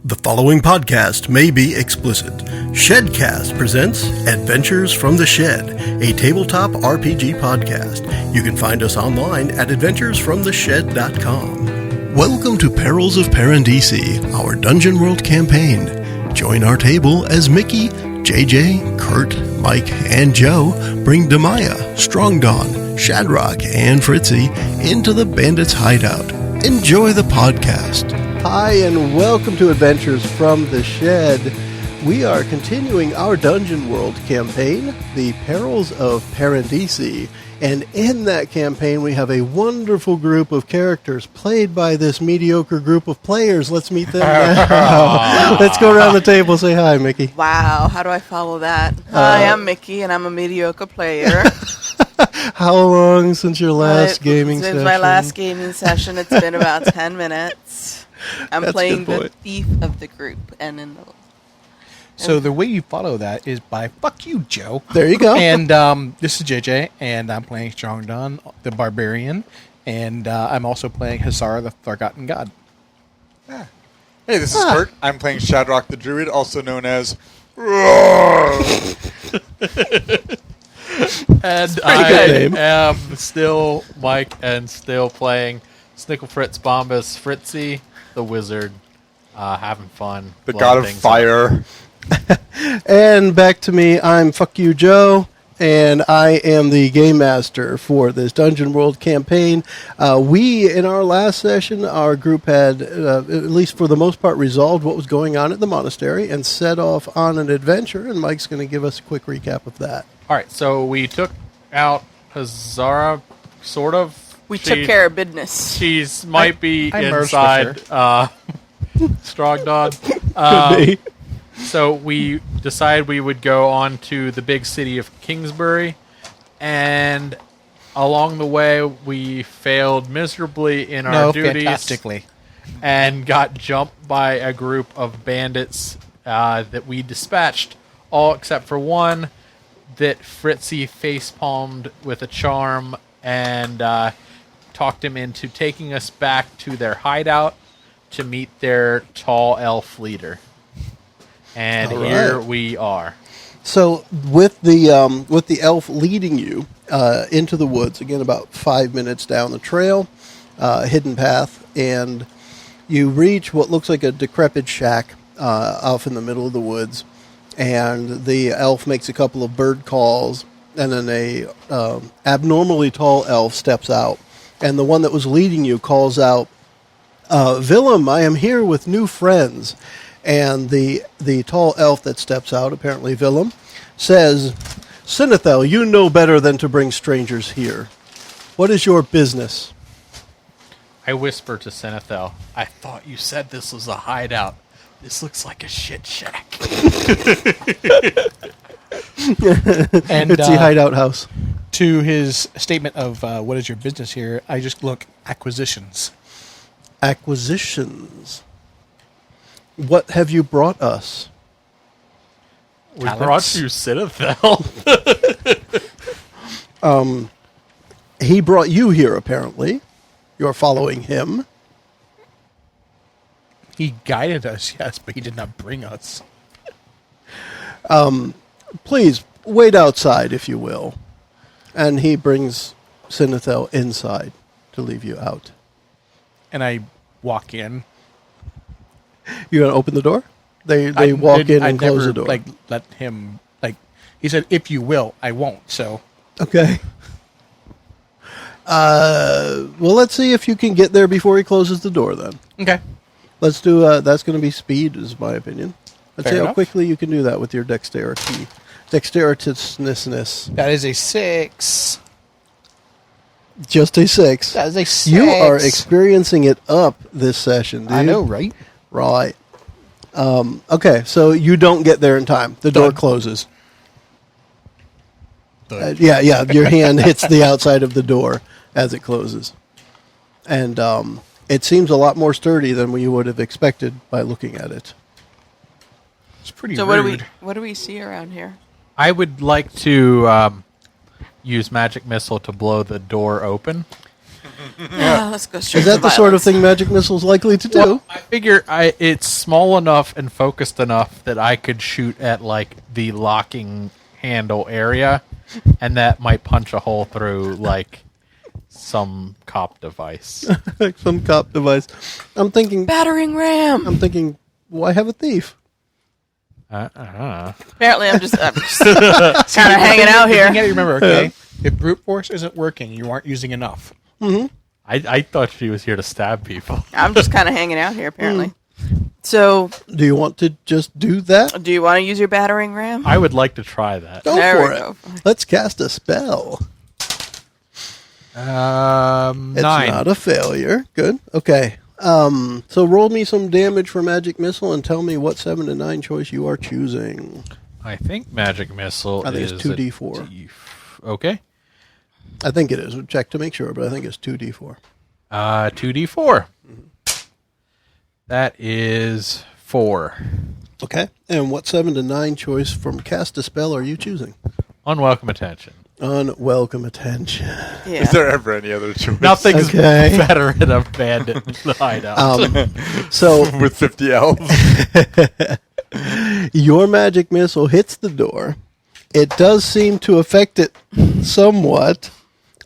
The following podcast may be explicit. Shedcast presents Adventures from the Shed, a tabletop RPG podcast. You can find us online at adventuresfromtheshed.com. Welcome to Perils of Parandi, our Dungeon World campaign. Join our table as Mickie, JJ, Kurt, Mike, and Joe bring Demaya, Strongdawn, Shadrock, and Fritzy into the bandit's hideout. Enjoy the podcast. Hi, and welcome to Adventures from the Shed. We are continuing our Dungeon World campaign, The Perils of Parandi, and in that campaign we have a wonderful group of characters played by this mediocre group of players. Let's meet them now. Let's go around the table. Say hi, Mickie. Wow, how do I follow that? Hi, I'm Mickie, and I'm a mediocre player. How long since your last gaming session? Since my last gaming session, it's been about 10 minutes. I'm playing the thief of the group. So the way you follow that is by "fuck you, Joe." There you go. And this is JJ, and I'm playing Strongdawn, the barbarian, and I'm also playing Hazara, the Forgotten God. Hey, this is Kurt. I'm playing Shadrock the Druid, also known as. And I am still Mike and still playing Snickle Fritz Bombus Fritzy, the wizard, having fun. The god of fire. And back to me, I'm Fuck You Joe, and I am the game master for this Dungeon World campaign. In our last session, our group had, at least for the most part, resolved what was going on at the monastery and set off on an adventure, and Mike's going to give us a quick recap of that. All right, so we took out Hazara, sort of. We took care of business. She's might be inside Strongdawn. Could be. So we decided we would go on to the big city of Kingsbury, and along the way we failed miserably in our duties. Fantastically. And got jumped by a group of bandits that we dispatched, all except for one that Fritzy facepalmed with a charm and talked him into taking us back to their hideout to meet their tall elf leader. And here we are. So with the elf leading you into the woods, again about 5 minutes down the trail, hidden path, and you reach what looks like a decrepit shack off in the middle of the woods, and the elf makes a couple of bird calls, and then a abnormally tall elf steps out, and the one that was leading you calls out, "Willem, I am here with new friends." And the tall elf that steps out, apparently Willem, says, "Sinethel, you know better than to bring strangers here. What is your business?" I whisper to Sinethel, "I thought you said this was a hideout. This looks like a shit shack." And It's the hideout house. to his statement of what is your business here, I just look acquisitions. Acquisitions. What have you brought us? We brought you Sinethel. He brought you here, apparently. You're following him. He guided us, yes, but he did not bring us. Please, wait outside, if you will. And he brings Sinethel inside to leave you out. And I walk in. You going to open the door? They walk in and close the door. Let him, he said, if you will, I won't, so. Okay. Well, let's see if you can get there before he closes the door, then. Okay. Let's do, that's going to be speed, is my opinion. Let's see how quickly you can do that with your dexterity. Dexteritousness. That is a 6. Just a 6. That is a 6. You are experiencing it up this session, dude. I know, right? Right. Okay, so you don't get there in time. The door closes. Yeah, your hand hits the outside of the door as it closes. And it seems a lot more sturdy than you would have expected by looking at it. It's pretty so rude. what do we see around here? I would like to use Magic Missile to blow the door open. Let's go straight Is that to the sort of violence. thing magic missile's likely to do? Well, I figure it's small enough and focused enough that I could shoot at like the locking handle area, and that might punch a hole through like some cop device. Like some cop device. I'm thinking, Battering ram. why have a thief? Apparently, I'm just kind of hanging out You here. gotta remember, okay? If brute force isn't working, you aren't using enough. I thought she was here to stab people. I'm just kind of hanging out here, apparently. So, Do you want to just do that? do you want to use your battering ram? I would like to try that. Go There for we it. go. Let's cast a spell. It's 9. not a failure. Good. Okay. So roll me some damage for magic missile and tell me what 7 to 9 choice you are choosing. I think magic missile I think is it's 2d4. Okay. I think it is. We'll check to make sure, but I think it's 2d4. 2d4. That is 4. Okay. And what 7 to 9 choice from cast a spell are you choosing? Unwelcome attention. Unwelcome attention. Yeah. Is there ever any other choice? Nothing's Okay. better in a bandit hideout. So With 50 elves. your magic missile hits the door. It does seem to affect it somewhat,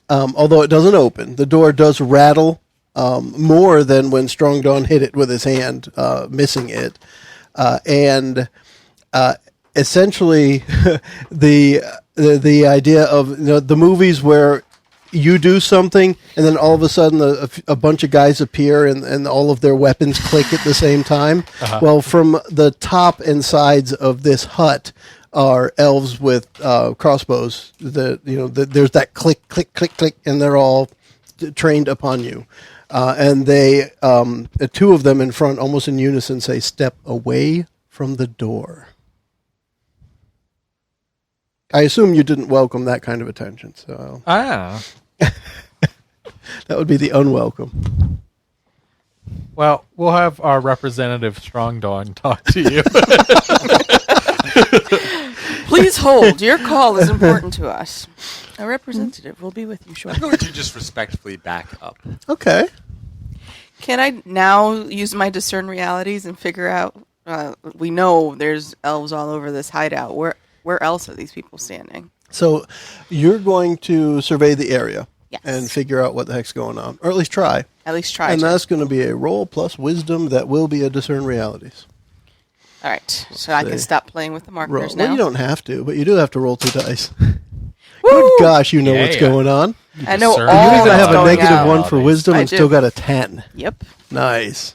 although it doesn't open. The door does rattle more than when Strongdawn hit it with his hand, missing it. And essentially, the idea of the movies where you do something and then all of a sudden a bunch of guys appear and all of their weapons click at the same time. Well, from the top and sides of this hut are elves with crossbows. There's that click, click, click, click, and they're all trained upon you. And they, 2 of them in front, almost in unison, say, "Step away from the door." I assume you didn't welcome that kind of attention, so that would be the unwelcome. Well, we'll have our representative Strongdawn talk to you. Please hold. Your call is important to us. A representative will be with you I'm shortly. going to just respectfully back up. Okay. Can I now use my discern realities and figure out? We know there's elves all over this hideout. Where else are these people standing? So you're going to survey the area Yes. and figure out what the heck's going on, or at least try. At least try. And to. that's going to be a roll plus wisdom that will be a discern realities. All right. So I can stop playing with the Roll. markers now. Well, you don't have to, but you do have to roll 2 dice. Woo! Good gosh, you know what's Yeah. going on. I know all Discern. You're going to that's have a going negative out. 1 for wisdom I and do. still got a 10. Yep. Nice.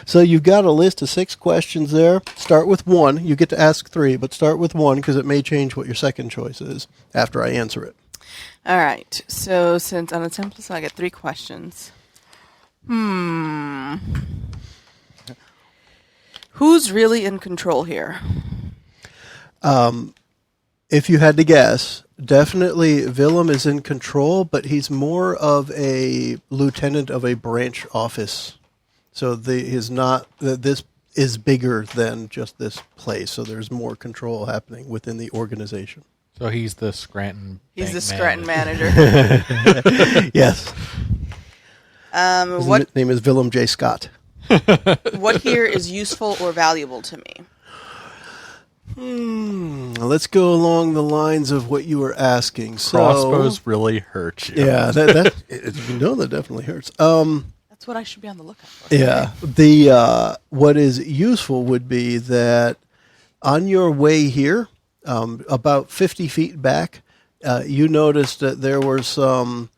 So you've got a list of 6 questions there. Start with 1. You get to ask 3, but start with 1 because it may change what your second choice is after I answer it. All right. So since on a 10 plus, I get 3 questions. Who's really in control here? If you had to guess, definitely Willem is in control, but he's more of a lieutenant of a branch office. So this is bigger than just this place. So there's more control happening within the organization. So he's the Scranton. He's bank the Scranton manager. manager. Yes. His What name is Willem J. Scott. what here is useful or valuable to me? Let's go along the lines of what you were asking. So, Crossbows really hurt you. Yeah, that definitely hurts. That's what I should be on the lookout for. Yeah. The what is useful would be that on your way here, about 50 feet back, you noticed that there were some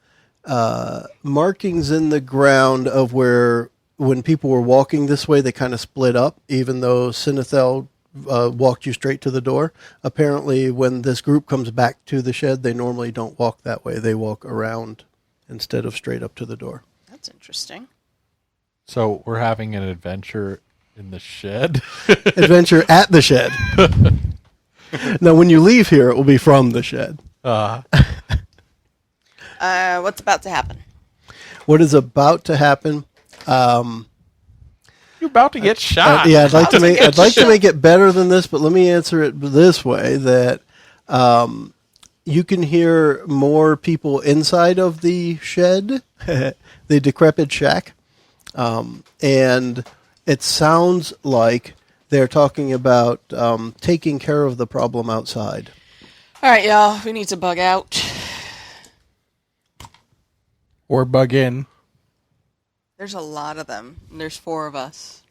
markings in the ground of where when people were walking this way, they kind of split up, even though Sinethel walked you straight to the door. Apparently, when this group comes back to the shed, they normally don't walk that way. They walk around instead of straight up to the door. That's interesting. So we're having an adventure in the shed. Adventure at the shed. Now, when you leave here, it will be from the shed. What's about to happen? What is about to happen? You're about to get shot. Yeah, I'd like to make it better than this, but let me answer it this way: that you can hear more people inside of the shed, the decrepit shack, and it sounds like they're talking about taking care of the problem outside. All right, y'all. We need to bug out. Or bug in. There's a lot of them. There's 4 of us.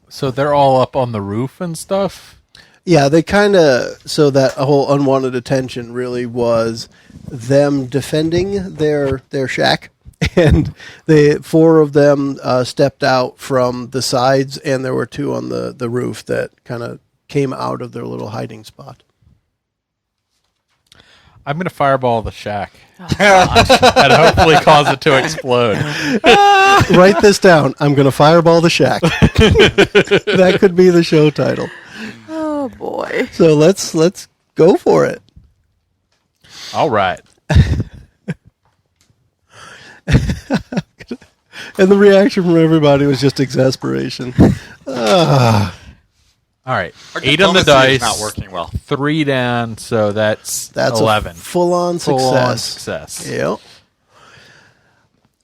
So they're all up on the roof and stuff? Yeah, they kind of, so that whole unwanted attention really was them defending their shack, and the 4 of them stepped out from the sides, and there were 2 on the roof that kind of came out of their little hiding spot. I'm going to fireball the shack. And hopefully cause it to explode. Write this down. I'm going to fireball the shack. That could be the show title. Oh, boy. So let's go for it. All right. And the reaction from everybody was just exasperation. All right. Our 8 on the diplomacy is dice. not working well. 3 down, so that's 11. a full-on success. Full-on success. Yep.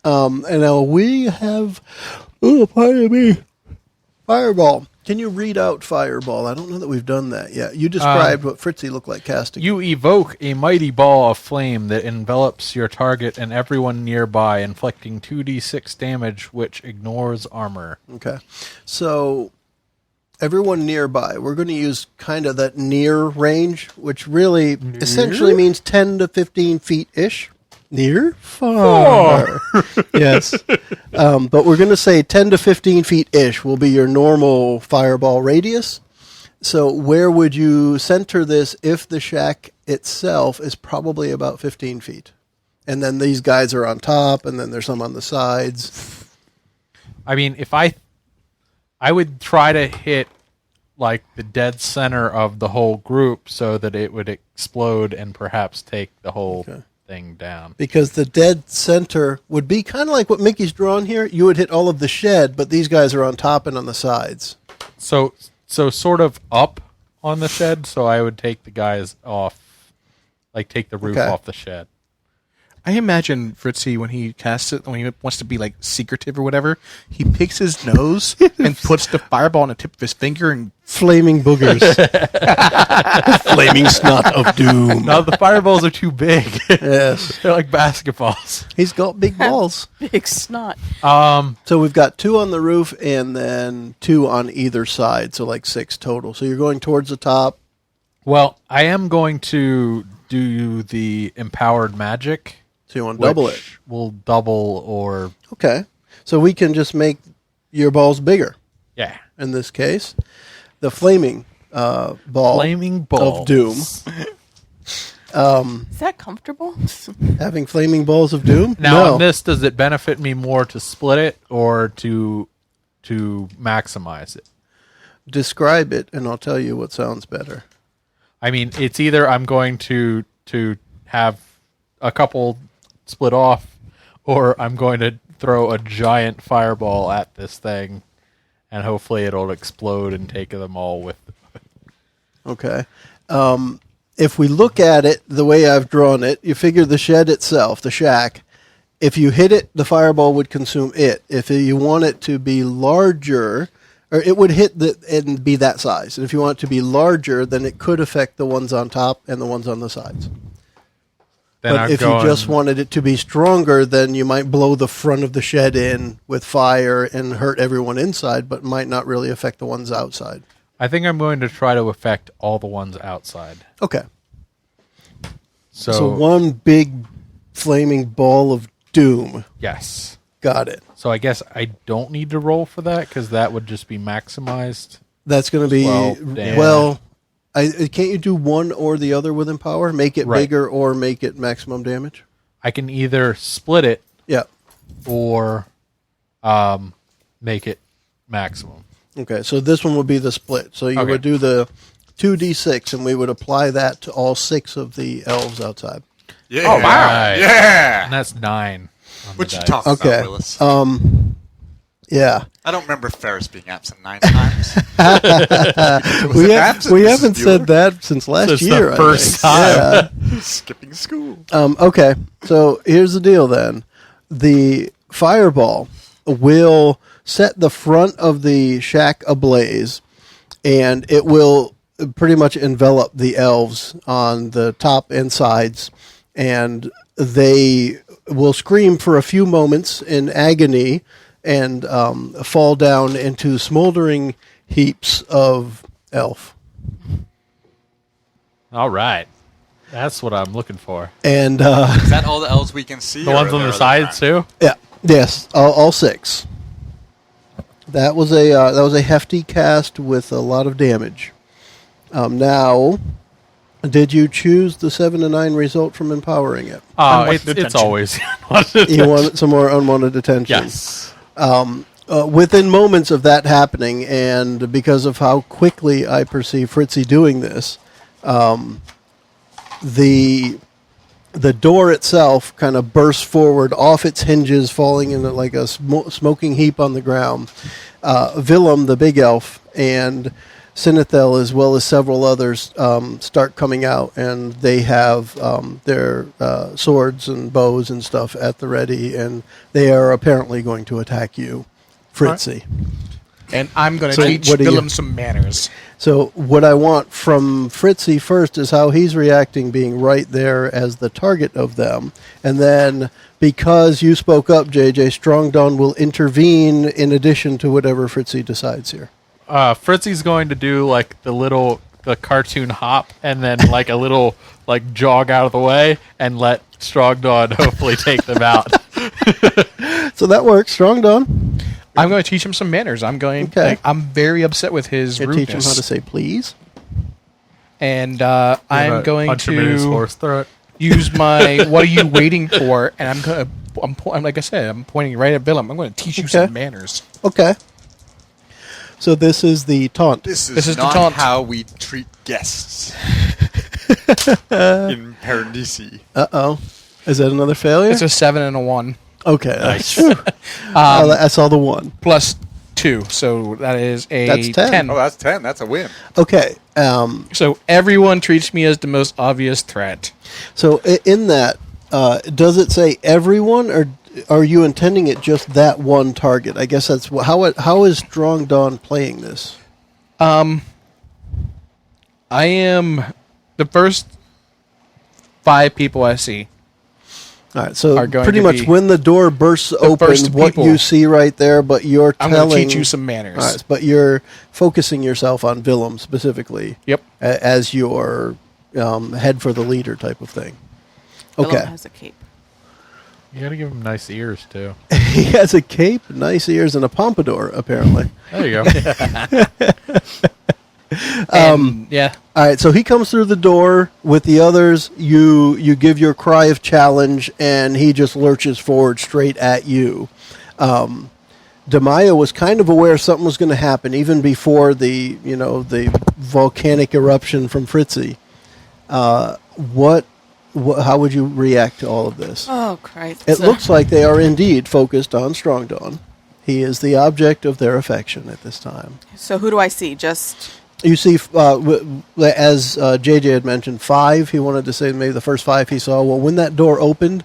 And now we have, pardon me, Fireball. Can you read out Fireball? I don't know that we've done that yet. You described what Fritzy looked like casting. You evoke a mighty ball of flame that envelops your target and everyone nearby, inflicting 2d6 damage, which ignores armor. Okay. So everyone nearby, we're going to use kind of that near range, which really essentially means 10 to 15 feet-ish. Near? Far. Yes. But we're going to say 10 to 15 feet-ish will be your normal fireball radius. So where would you center this if the shack itself is probably about 15 feet? And then these guys are on top, and then there's some on the sides. I mean, if I would try to hit like the dead center of the whole group so that it would explode and perhaps take the whole thing down. Because the dead center would be kind of like what Mickey's drawn here. You would hit all of the shed, but these guys are on top and on the sides. So sort of up on the shed, so I would take the guys off, like take the roof off the shed. I imagine Fritzy, when he casts it, when he wants to be like secretive or whatever, he picks his nose and puts the fireball on the tip of his finger and Flaming boogers. Flaming snot of doom. No, the fireballs are too big. Yes. They're like basketballs. He's got big balls. Big snot. So we've got 2 on the roof and then 2 on either side. So like 6 total. So you're going towards the top. Well, I am going to do the empowered magic. So you want to double it. Will double or... Okay. So we can just make your balls bigger. Yeah. In this case. The flaming ball. Flaming balls. Of doom. Is that comfortable? Having flaming balls of doom? Now, No. on this, does it benefit me more to split it or to maximize it? Describe it, and I'll tell you what sounds better. I mean, it's either I'm going to have a couple split off, or I'm going to throw a giant fireball at this thing, and hopefully it'll explode and take them all with it. Okay. If we look at it the way I've drawn it, you figure the shed itself, the shack, if you hit it, the fireball would consume it. If you want it to be larger, or it would hit and be that size. And if you want it to be larger, then it could affect the ones on top and the ones on the sides. Then But I'm if going, you just wanted it to be stronger, then you might blow the front of the shed in with fire and hurt everyone inside, but might not really affect the ones outside. I think I'm going to try to affect all the ones outside. Okay. So So one big flaming ball of doom. yes. Got it. So I guess I don't need to roll for that because that would just be maximized. That's going to be, 12 damage. well, can't you do one or the other with Empower? Make it Right. bigger or make it maximum damage? I can either split it Yeah. or make it maximum. Okay, so this one would be the split. So you Okay. would do the 2d6, and we would apply that to all 6 of the elves outside. Yeah. Oh, wow. Yeah. And that's 9. on What the you dice. talking Okay. about, Willis? Yeah. I don't remember Ferris being absent 9 times. We absent, haven't Mrs. said that since last Since the year. first I think. time. Yeah. Skipping school. Okay, so here's the deal then. the fireball will set the front of the shack ablaze, and it will pretty much envelop the elves on the top and sides, and they will scream for a few moments in agony and fall down into smoldering heaps of elf. All right. That's what I'm looking for. And Is that all the elves we can see? The or ones are on there the other sides, kinds? too? yeah, yes, all 6. That was a hefty cast with a lot of damage. Now, did you choose the 7 to 9 result from empowering it? Unwanted It's attention. always. You want some more unwanted attention? Yes. Within moments of that happening, and because of how quickly I perceive Fritzy doing this, the door itself kind of bursts forward off its hinges, falling into like a smoking heap on the ground. Willem, the big elf, and Sinethel, as well as several others, start coming out, and they have their swords and bows and stuff at the ready, and they are apparently going to attack you, Fritzy. And I'm going to So teach what do you- Willem some manners. So what I want from Fritzy first is how he's reacting, being right there as the target of them. And then, because you spoke up, JJ, Strongdawn will intervene in addition to whatever Fritzy decides here. Fritzy's going to do like the cartoon hop and then like a little like jog out of the way and let Strongdawn hopefully take them out. So that works. Strongdawn. I'm going to teach him some manners. Okay. I'm very upset with his You rudeness. teach him how to say please. And I'm going punch him in his to horse throat. use my "What are you waiting for?" And I'm going to. Like I said, I'm pointing right at Willem. I'm going to teach you Okay. some manners. Okay. So this is the taunt. This This is is the not taunt. how we treat guests in Parandisi. Uh-oh. Is that another failure? It's a 7 and a 1 okay. Nice. I saw the 1. plus 2, so that is a That's 10. Oh, that's 10. That's a win. Okay. So everyone treats me as the most obvious threat. So in that, does it say everyone, or are you intending it just that one target? I guess that's how is Strongdawn playing this? I am the first 5 people I see. All right, so Are going pretty to much be when the door bursts open, first what people. you see right there, but you're I'm telling. going to teach you some manners. All right, but you're focusing yourself on Willem specifically. Yep. As your head for the leader type of thing. Willem Okay. has a cape. You got to give him nice ears too. He has a cape, nice ears, and a pompadour, apparently. There you go. Yeah. All right, so he comes through the door with the others. You give your cry of challenge, and he just lurches forward straight at you. Demaya was kind of aware something was going to happen even before the volcanic eruption from Fritzy. How would you react to all of this? Oh, Christ. It looks like they are indeed focused on Strongdawn. He is the object of their affection at this time. So who do I see? Just... You see, as JJ had mentioned, 5. He wanted to say maybe the first 5 he saw. Well, when that door opened,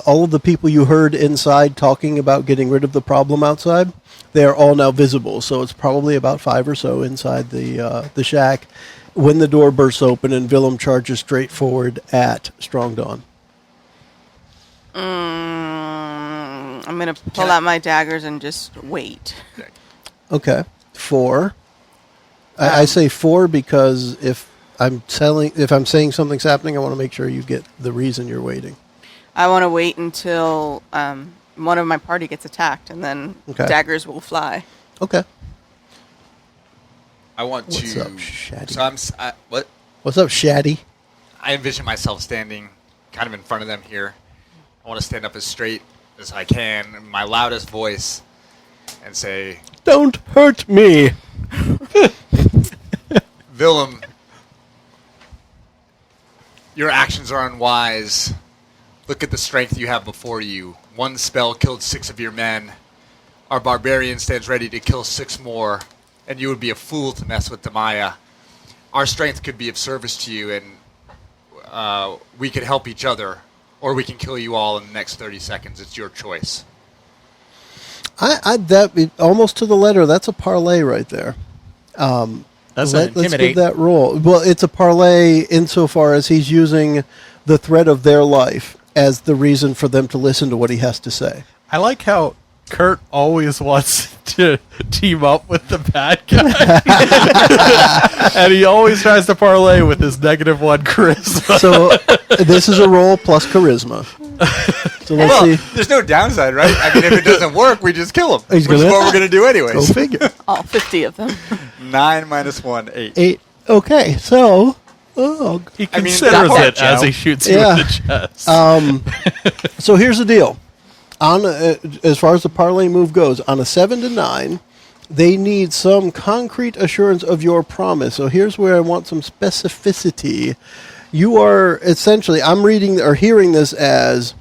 all of the people you heard inside talking about getting rid of the problem outside, they are all now visible. So it's probably about 5 or so inside the shack when the door bursts open and Willem charges straight forward at Strongdawn. I'm going to pull out my daggers and just wait. Okay, 4. I say 4 because if I'm saying something's happening, I want to make sure you get the reason you're waiting. I want to wait until one of my party gets attacked, and then Okay. daggers will fly. Okay. I want What's to. up, Shaddy? So what? What's up, Shaddy? I envision myself standing kind of in front of them here. I want to stand up as straight as I can in my loudest voice and say, Don't hurt me. Willem, your actions are unwise. Look at the strength you have before you. 1 spell killed 6 of your men. Our barbarian stands ready to kill 6 more, and you would be a fool to mess with Demaya. Our strength could be of service to you, and we could help each other. or we can kill you all in the next 30 seconds. It's your choice. That almost to the letter. That's a parlay right there. That's Let's give intimidate. that roll. Well, it's a parlay insofar as he's using the threat of their life as the reason for them to listen to what he has to say. I like how Kurt always wants to team up with the bad guy. And he always tries to parlay with his -1 charisma. So this is a roll plus charisma. So let's see. There's no downside, right? I mean, if it doesn't work, we just kill him. He's Which is gonna- what we're going to do Go anyways. figure. All 50 of them. 9 minus 1, 8. 8. Okay, so... Oh, He I mean, considers that part, it as Joe. he shoots you Yeah. in the chest. so here's the deal. As far as the parlay move goes, on a 7 to 9, they need some concrete assurance of your promise. So here's where I want some specificity. You are essentially, I'm reading or hearing this as,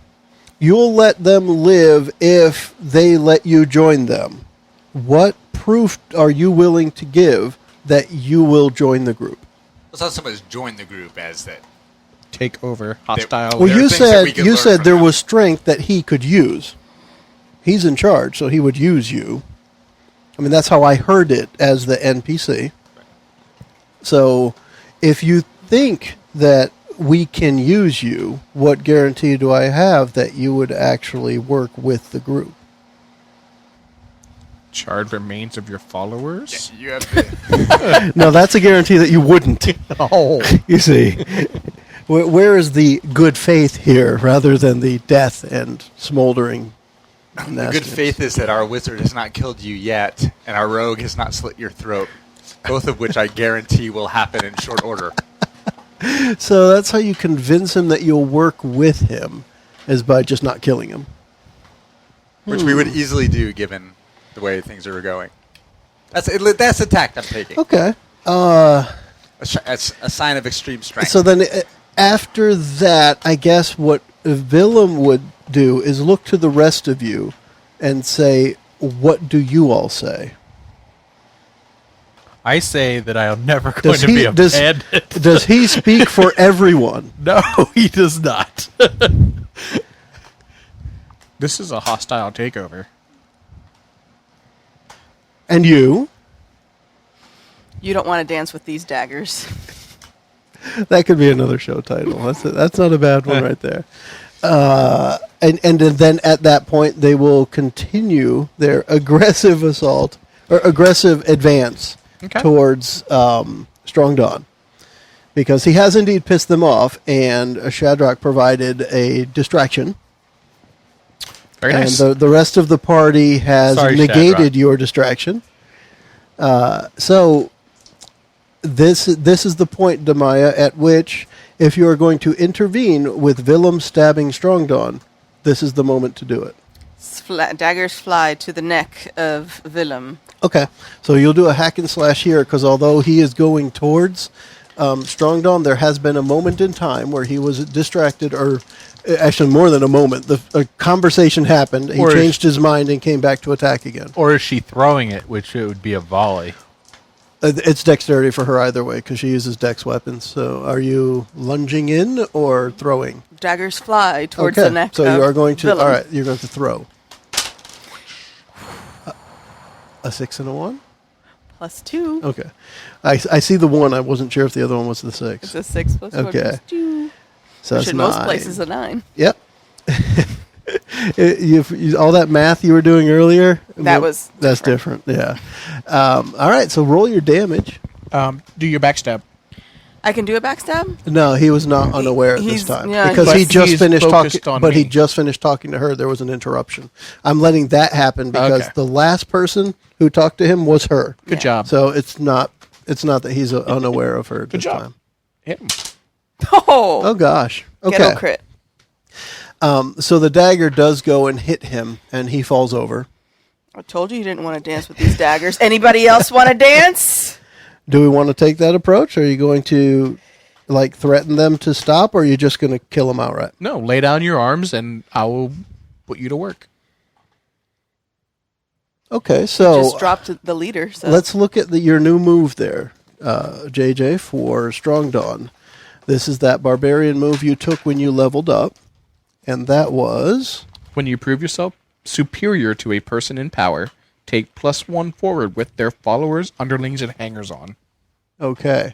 you'll let them live if they let you join them. What proof are you willing to give that you will join the group? Let's not so much join the group as that. Take over. Hostile. Well, There are you things that we said could you learn said from there them. was strength that he could use. He's in charge, so he would use you. I mean, that's how I heard it as the NPC. So, if you think that we can use you, what guarantee do I have that you would actually work with the group? Charred remains of your followers. You have to, No, that's a guarantee that you wouldn't. Oh. You see, where is the good faith here rather than the death and smoldering? the good nastiness? faith is that our wizard has not killed you yet, and our rogue has not slit your throat. Both of which I guarantee will happen in short order. So that's how you convince him that you'll work with him, is by just not killing him. Which we would easily do given the way things are going. That's the tact I'm taking. Okay. That's a sign of extreme strength. So then after that, I guess what Willem would do is look to the rest of you and say, what do you all say? I say that I am never going to be a bandit. Does he speak for everyone? No, he does not. This is a hostile takeover. And you? You don't want to dance with these daggers. That could be another show title. That's not a bad one right there. And then at that point, they will continue their aggressive assault or aggressive advance towards Strongdawn, because he has indeed pissed them off, and Shadrock provided a distraction. Very nice. And the rest of the party has Sorry, negated Shadrock. your distraction. So this is the point, Demaya, at which, if you are going to intervene with Willem stabbing Strongdawn, this is the moment to do it. Daggers fly to the neck of Willem. Okay, so you'll do a hack and slash here, because although he is going towards Strongdawn, there has been a moment in time where he was distracted, or actually more than a moment. A conversation happened, he Or is- changed his mind and came back to attack again. Or is she throwing it, which it would be a volley? It's dexterity for her either way, because she uses dex weapons. So are you lunging in or throwing? Daggers fly towards the neck so of you are going to, Willem. all right, you're going to throw. A 6 and a 1? +2. Okay. I see the 1. I wasn't sure if the other one was the 6. It's a 6 plus 4 Okay. plus 2. So Which that's in 9. most places a 9. Yep. All that math you were doing earlier, That's different. Yeah. All right, so roll your damage. Do your backstab. I can do a backstab? No, he was not unaware at this He's- time, yeah, because But he just he's finished focused talking. on But he me. just finished talking to her. There was an interruption. I'm letting that happen because Okay. the last person who talked to him was her. Good Yeah. job. So it's not that he's unaware of her at Good this job. time. Hit him. Oh Oh! gosh. Ghetto Okay. crit. So the dagger does go and hit him, and he falls over. I told you didn't want to dance with these daggers. Anybody else want to dance? Do we want to take that approach? Are you going to threaten them to stop, or are you just going to kill them outright? No, lay down your arms and I will put you to work. Okay, so Just dropped the leader. So. let's look at your new move there, JJ, for Strongdawn. This is that barbarian move you took when you leveled up. And that was... When you prove yourself superior to a person in power, take +1 forward with their followers, underlings, and hangers-on. Okay.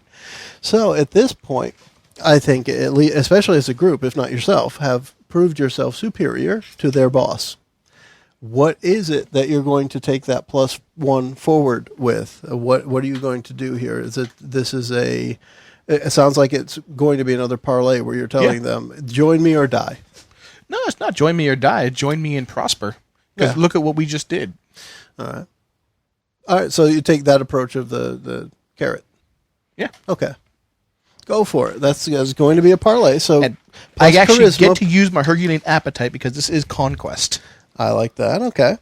So at this point, I think, at least, especially as a group, if not yourself, have proved yourself superior to their boss. What is it that you're going to take that +1 forward with? What are you going to do here? It sounds like it's going to be another parlay where you're telling them, join me or die. No, it's not join me or die. Join me and prosper. Because look at what we just did. All right. So you take that approach of the carrot. Yeah. Okay. Go for it. That's going to be a parlay. So And I actually charisma. get to use my Herculean appetite because this is conquest. I like that. Okay.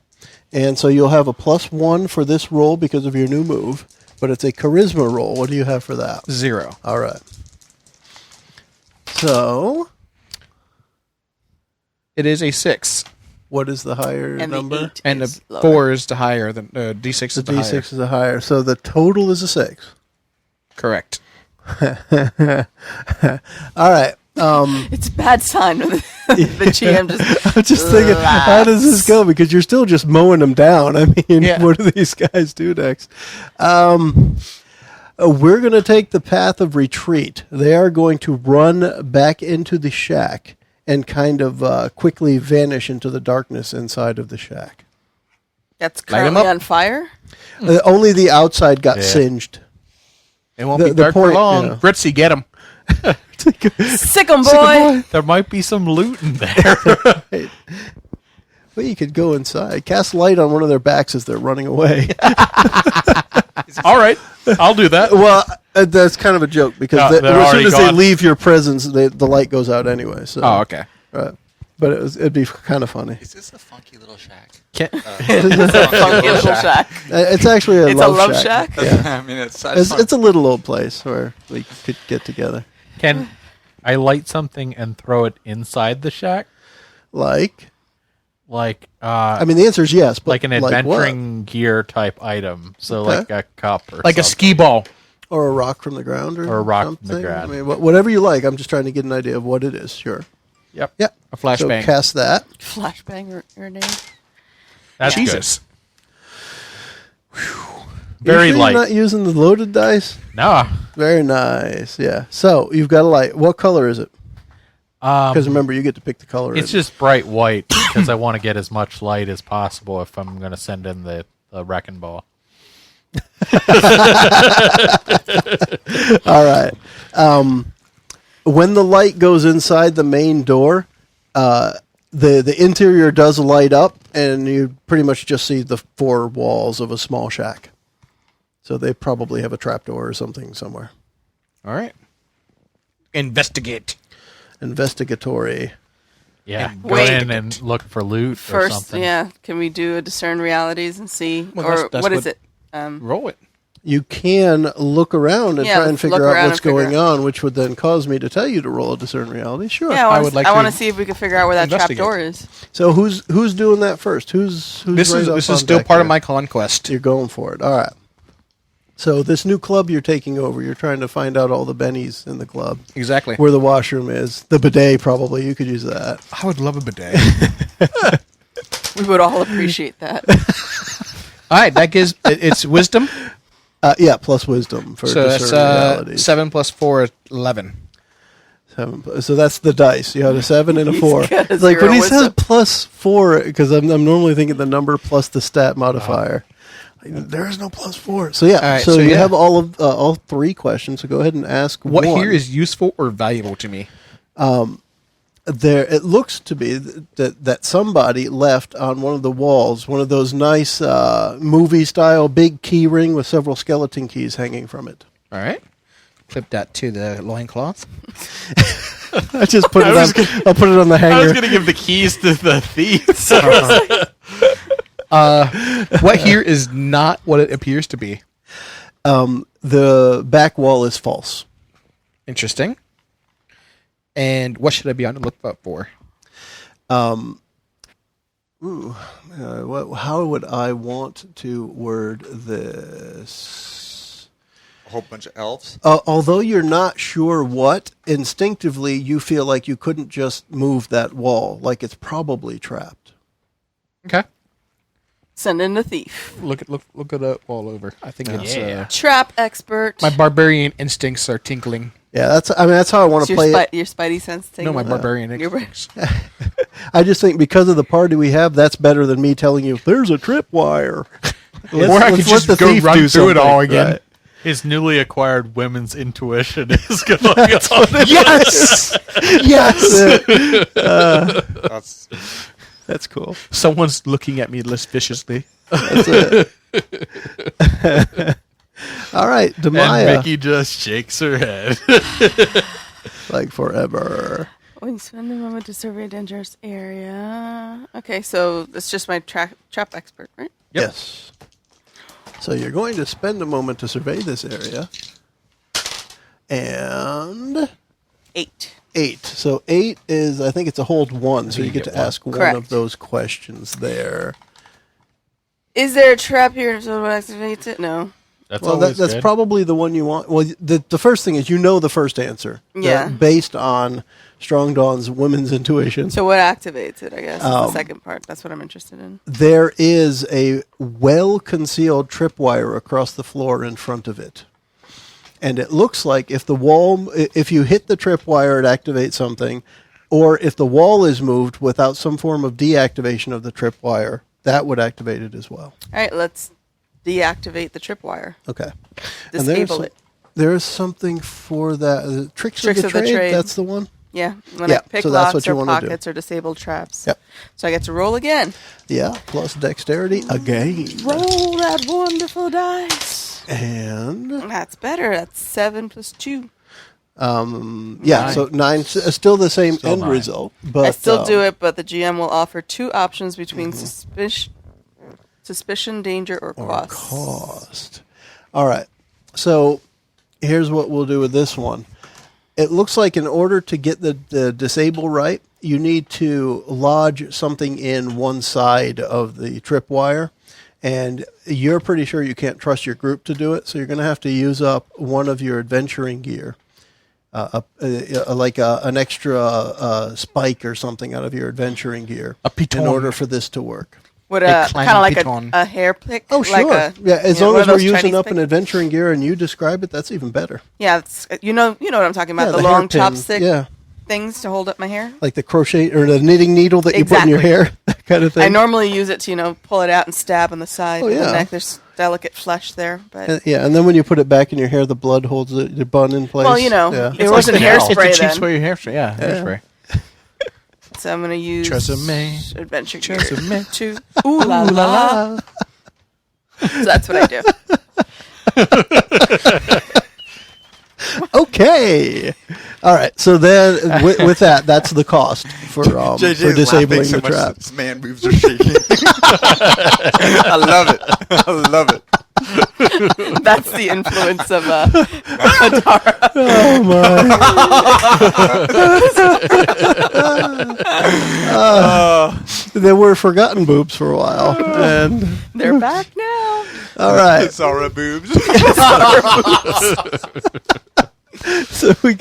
And so you'll have a +1 for this roll because of your new move, but it's a charisma roll. What do you have for that? 0. All right. So It is a 6. what is the higher And number? the 8 And is the lower. 4 is the higher. The D6 The is the D6 higher. is the higher. So the total is a 6. Correct. All right. It's a bad sign when the GM just. I'm just thinking, how does this go? Because you're still just mowing them down. I mean, Yeah. what do these guys do next? We're going to take the path of retreat. They are going to run back into the shack and kind of quickly vanish into the darkness inside of the shack. That's Light 'em currently up. on fire. Only the outside got Yeah. singed. It won't The- be the dark point, for long. you know. Fritzy, get him. Sick 'em, boy. There might be some loot in there. Well, you could go inside. Cast light on one of their backs as they're running away. All right, I'll do that. Well, that's kind of a joke because No, they're as soon already as they gone. leave your presence, the light goes out anyway. So, Oh, okay. right. But it'd be kind of funny. Is this a funky little shack? Funky little shack. It's actually a It's love a love shack. shack. Yeah. I mean, it's It's a little old place where we could get together. Can I light something and throw it inside the shack? Like, Like, I mean, the answer is yes, but like an what? adventuring gear type item. So, Okay. like a cup or Like a something. ski ball. Or a rock from the ground, or Or a rock from something. the ground. I mean, whatever you like. I'm just trying to get an idea of what it is. Sure. Yep. Yeah. A flashbang. So cast that. Flashbang your name. That's Jesus. Very You sure light. You're not using the loaded dice. good. No. Very nice. Yeah. So you've got a light. What color is it? Because remember, you get to pick the color. It's just bright white because I want to get as much light as possible if I'm going to send in the wrecking ball. All right. When the light goes inside the main door, the interior does light up, and you pretty much just see the four walls of a small shack. So they probably have a trapdoor or something somewhere. All right. Investigate. Investigatory. Yeah. Go Wait. in and look for loot or First, something. yeah. Can we do a discern realities and see, Well, or that's what is what- it? Roll it. You can look around and Yeah, try and let's figure look out around what's and figure going on, which would then cause me to tell you to roll a discern reality. Sure. Yeah, I would like I want to to see if we can figure out where that investigate. trap door is. So who's doing that first? Who's This right is up this on is still deck part of here? my conquest. You're going for it. All right. So this new club you're taking over, you're trying to find out all the bennies in the club, Exactly. where the washroom is, the bidet probably. You could use that. I would love a bidet. We would all appreciate that. All right, that gives it's wisdom. Yeah, plus wisdom for So discern that's realities. 7 plus 4, 11. 7 so that's the dice. You have a 7 and a 4. got a It's like when zero he says wisdom. plus 4, because I'm normally thinking the number plus the stat modifier. There is no plus 4. So yeah, All right, so so you yeah. have all 3 questions. So go ahead and ask What one. here is useful or valuable to me? There, it looks to be that somebody left on one of the walls one of those nice movie-style big key ring with several skeleton keys hanging from it. All right. Clip that to the loincloth. I just put it on. I'll put it on the I was hanger. going to give the keys to the thieves. What here is not what it appears to be. The back wall is false. Interesting. And what should I be on the lookout for? How would I want to word this? A whole bunch of elves. Although you're not sure what, instinctively you feel like you couldn't just move that wall. Like it's probably trapped. Okay. Send in the thief. Look at that wall over. I think it's Trap expert. my barbarian instincts are tinkling. Yeah, that's how I want to play it. Your spidey sense thing. No, my barbarian Your bar- instincts. I just think because of the party we have, that's better than me telling you there's a tripwire. Or I could just go run through it all again. Right. His newly acquired women's intuition is going to be on Yes, yes. That's That's cool. Someone's looking at me less viciously. That's it. All right, And Demaya. Mickie just shakes her head. Like forever. When you spend a moment to survey a dangerous area. Okay, so it's just my trap expert, right? Yep. Yes. So you're going to spend a moment to survey this area. And 8. 8. So 8 is, I think it's a hold 1, so you get to ask one Correct. of those questions there. Is there a trap here so it activates it? No. That's Well, always that's good. probably the one you want. Well, the first thing is you know the first answer. Yeah. Based on Strongdawn's women's intuition. So what activates it, I guess, is the second part. That's what I'm interested in. There is a well-concealed tripwire across the floor in front of it. And it looks like if you hit the tripwire, it activates something. Or if the wall is moved without some form of deactivation of the tripwire, that would activate it as well. All right, let's deactivate the tripwire. Okay. Disable it. There is something for that. Tricks Tricks of the trade, that's the one? Yeah, when Yeah, I pick so that's what locks you or wanna do. pockets or disabled traps. Yep. So I get to roll again. Yeah, plus dexterity again. Roll that wonderful dice. And That's better. That's 7 plus 2. yeah, so 9, still the same end 9. result. But I still do it, but the GM will offer 2 options between suspicion, danger, or cost. Cost. All right. So here's what we'll do with this one. It looks like in order to get the disable right, you need to lodge something in one side of the tripwire. And you're pretty sure you can't trust your group to do it, so you're going to have to use up one of your adventuring gear, like an extra spike or something out of your adventuring gear, A piton. in order for this to work. Would A kind of like piton. a hair pick? Oh, sure. Like As long one as of we're those using Chinese up an picks? adventuring gear and you describe it, that's even better. Yeah, it's, you know what I'm talking about. Yeah, the the long hairpin, chopstick yeah. things to hold up my hair. Like the crochet or the knitting needle that you put in your Exactly. hair, that kind of thing. I normally use it to, pull it out and stab on the side Oh, of yeah. the neck. There's delicate flesh there, but Yeah, and then when you put it back in your hair, the blood holds the bun in place. well, Yeah. it wasn't It's hairspray a cheap then. spray hairspray. Yeah, hairspray. So I'm going to use Tresemme. adventure gear Tresemme. to ooh la la. So that's what I do. Okay. All right. So then, with that, that's the cost for disabling the trap. This man moves are shaking. I love it. I love it. That's the influence of Adara. Oh my! They were forgotten boobs for a while, and They're back now. all right. It's all right, boobs. So you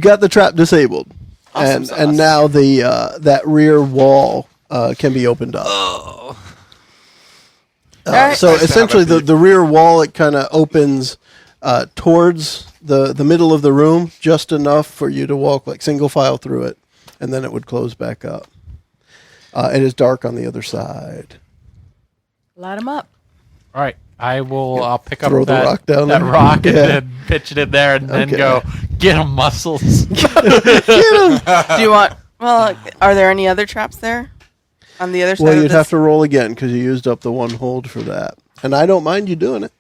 got the trap disabled, Awesome and now the that rear wall can be opened up. All right. So Nice to have essentially, a beat. the rear wall, it kind of opens towards the middle of the room, just enough for you to walk like single file through it, and then it would close back up. It is dark on the other side. Light them up. All right. I'll pick up Throw the that rock down that there. rock and Yeah. then pitch it in there and then Okay. go, get them muscles. Do you want? Well, are there any other traps there on the other side? Well, of you'd this? have to roll again because you used up the one hold for that, and I don't mind you doing it.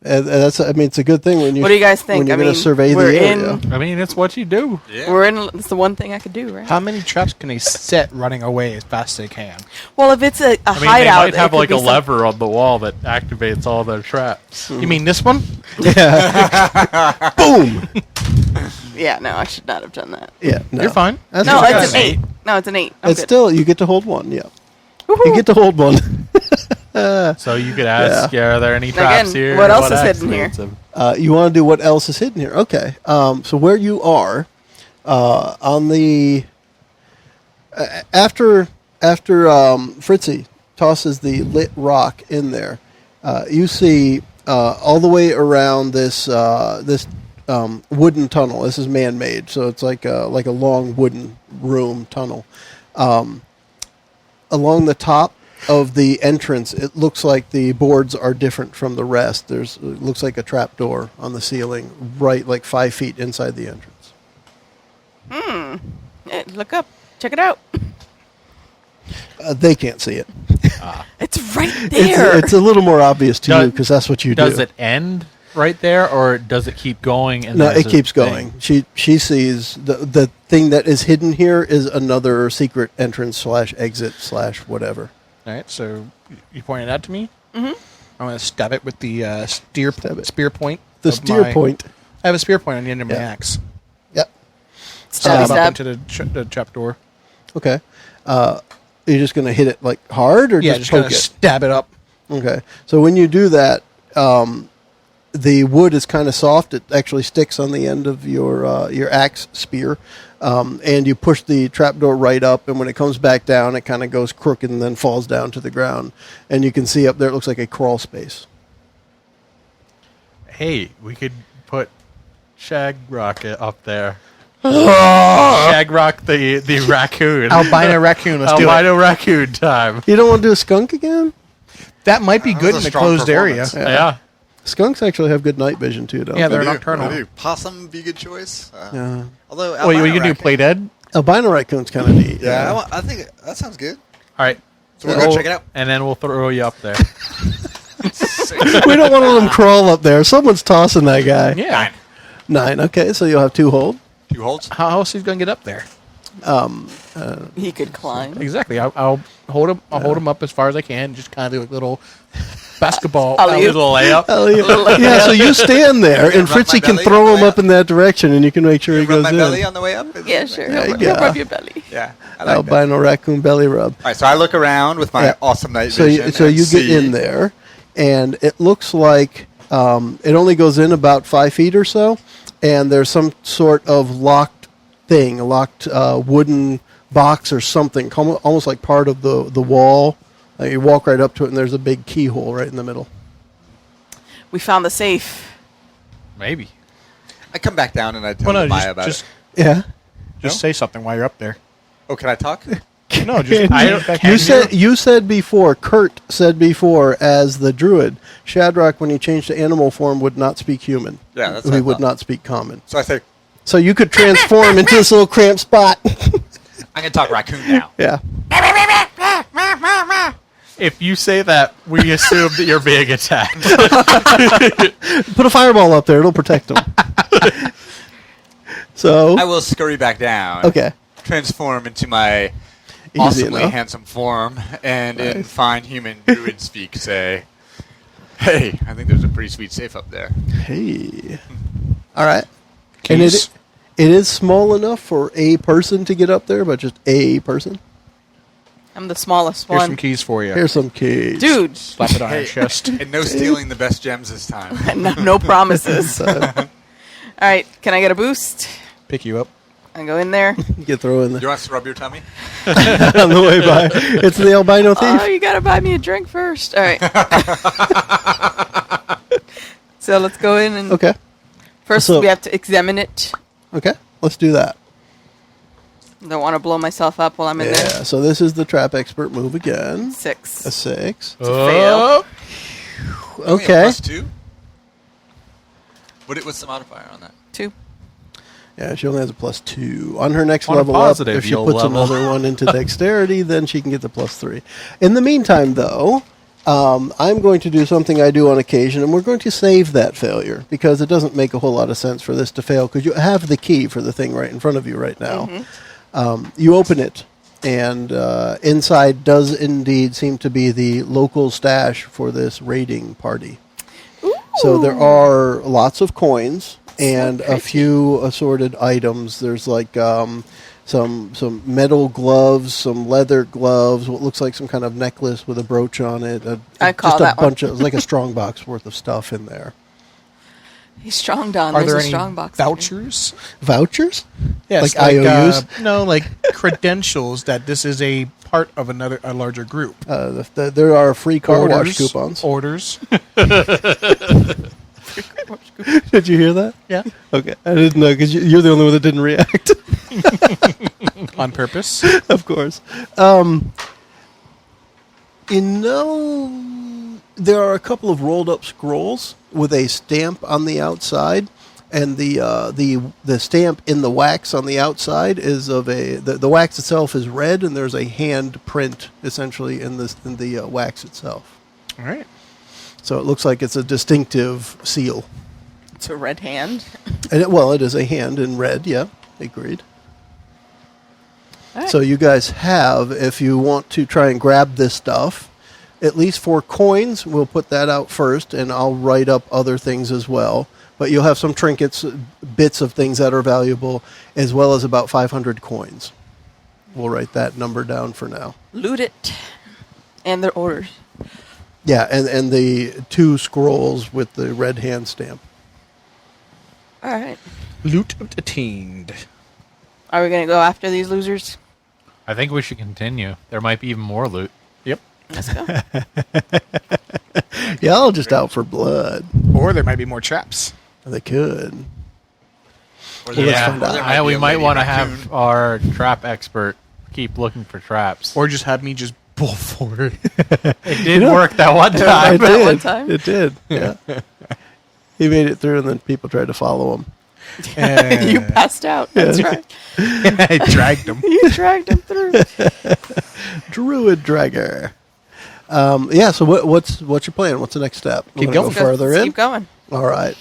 And that's, I mean, it's a good thing when you. What do you guys think? When you're I going mean, to survey the we're area. in- I mean, it's what you do. Yeah. We're in. It's the one thing I could do, right? How many traps can they set running away as fast as they can? Well, if it's a I mean, hideout, they might it have could like be a some- lever on the wall that activates all their traps. You mean this one? Boom. Yeah, no, I should not have done that. Yeah, no. You're fine. That's No, okay. it's an 8. No, it's an 8. I'm It's good. still, you get to hold one. Yeah, Woohoo. you get to hold one. So you could ask, are there any traps Again, here? what else is hidden here? activates them? You want to do what else is hidden here? Okay. So where you are, on the after Fritzy tosses the lit rock in there, you see all the way around this wooden tunnel. This is man-made, so it's like a long wooden room tunnel. Along the top of the entrance, it looks like the boards are different from the rest. It looks like a trap door on the ceiling, right like 5 feet inside the entrance. Look up. Check it out. They can't see it. It's right there. It's a little more obvious to you because that's what you do. Does it end right there, or does it keep going? And No, there's it a keeps thing? going. She sees the thing that is hidden here is another secret entrance / exit / whatever. All right, so you pointed out to me. Mm-hmm. I'm going to stab it with the spear point. The of steer my- point. I have a spear point on the end of my Yeah. axe. Yep. Stab, Stab up stab. into the trap door. Okay. You're just going to hit it like hard or Yeah, just just going poke to it? stab it up. Okay. So when you do that, the wood is kind of soft. It actually sticks on the end of your axe spear, and you push the trapdoor right up. And when it comes back down, it kind of goes crooked and then falls down to the ground. And you can see up there, it looks like a crawl space. Hey, we could put Shadrock up there. Shadrock the raccoon. Albino raccoon. Let's do it. Albino raccoon time. You don't want to do a skunk again? That might be That good was in a a strong closed area. performance. Yeah. Skunks actually have good night vision too, don't Yeah, they? they're I do, nocturnal. I do. Possum be a good choice. Yeah. Although, Well, you can do play dead. Albino raccoon's kind of neat. Yeah, I think that sounds good. All right. So we'll go check it out. And then we'll throw you up there. We don't want to let him crawl up there. Someone's tossing that guy. Yeah. 9. Okay, so you'll have 2 hold. 2 holds. How else is he going to get up there? He could climb. Exactly. I'll hold him. I'll hold him up as far as I can. Just kind of do a little basketball. Alley-oop. Little layup. Oh, yeah, so you stand there, and rub my Fritzy can belly throw on the him way up in that direction, and you can make sure he Rub goes my in. belly on the way up. Yeah, sure. There you He'll go. rub your belly. Yeah, I like that. Albino raccoon belly rub. All right, so I look around with my Yeah. awesome night So vision. you and get see- in there, and it looks like it only goes in about 5 feet or so, and there's some sort of locked thing, a locked wooden box or something, almost like part of the wall. You walk right up to it, and there's a big keyhole right in the middle. We found the safe. Maybe. I come back down and I tell Well, no, Demaya about just it. Yeah. just say something while you're up there. Oh, can I talk? No, just You said before, Kurt said before, as the druid, Shadrock, when he changed to animal form, would not speak human. Yeah, that's what He I would thought. not speak common. So I say, So you could transform into this little cramped spot. I'm going to talk raccoon now. Yeah. If you say that, we assume that you're being attacked. Put a fireball up there. It'll protect him. So, I will scurry back down. okay. Transform into my Easy awesomely enough. handsome form, and in Nice. fine human druid speak, say, "Hey, I think there's a pretty sweet safe up there." Hey. All right. Keys. And it is small enough for a person to get up there, but just a person. I'm the smallest Here's one. some keys for you. Here's some keys. Dude, Slap it on your chest. And no stealing the best gems this time. no promises. All right, can I get a boost? Pick you up. I go in there. You can throw in Do you there want us to rub your tummy? on the way by. It's the albino thief. Oh, you gotta buy me a drink first. All right. So let's go in and Okay. first So- we have to examine it. Okay. Let's do that. Don't want to blow myself up while I'm in Yeah. there. So this is the trap expert move again. 6. A 6. Oh, Only a Okay. +2? What's the modifier on that? 2. Yeah, she only has a +2. On her next On a level up, positive, if she you'll puts level. another one into dexterity, then she can get the +3. In the meantime, though, I'm going to do something I do on occasion, and we're going to save that failure, because it doesn't make a whole lot of sense for this to fail, because you have the key for the thing right in front of you right now. You open it, and inside does indeed seem to be the local stash for this raiding party. So there are lots of coins and a few assorted items. There's like some metal gloves, some leather gloves, what looks like some kind of necklace with a brooch on it. I call just that a bunch of like a strong box worth of stuff in there. He's Strongdawn. Are There's there a any strong box. vouchers? Vouchers? Yes, Like IOUs? No, like credentials that this is a part of a larger group. There are free car wash coupons. Orders. Did you hear that? Yeah. Okay. I didn't know because you're the only one that didn't react. On purpose. Of course. There are a couple of rolled up scrolls with a stamp on the outside, and the stamp in the wax on the outside is of the wax itself is red, and there's a hand print essentially in the wax itself. All right. So it looks like it's a distinctive seal. It's a red hand. And it is a hand in red, yeah, agreed. All right. So you guys have, if you want to try and grab this stuff, at least 4 coins. We'll put that out first, and I'll write up other things as well. But you'll have some trinkets, bits of things that are valuable, as well as about 500 coins. We'll write that number down for now. Loot it. And their orders. Yeah, and the 2 scrolls with the red hand stamp. All right. Loot attained. Are we going to go after these losers? I think we should continue. There might be even more loot. Yep. Let's go. Y'all just out for blood. Or there might be more traps. They could. Or Well, let's find out. there We be a might lady want to raccoon. have our trap expert keep looking for traps. Or just have me just pull forward. It did work that one It time. that one did. time? It did. Yeah. He made it through, and then people tried to follow him. You passed out. That's right. I dragged him. You dragged him through. Druid Dragger. Yeah. So what's your plan? What's the next step? Keep Wanna going. Go further Let's in. Keep going. All right.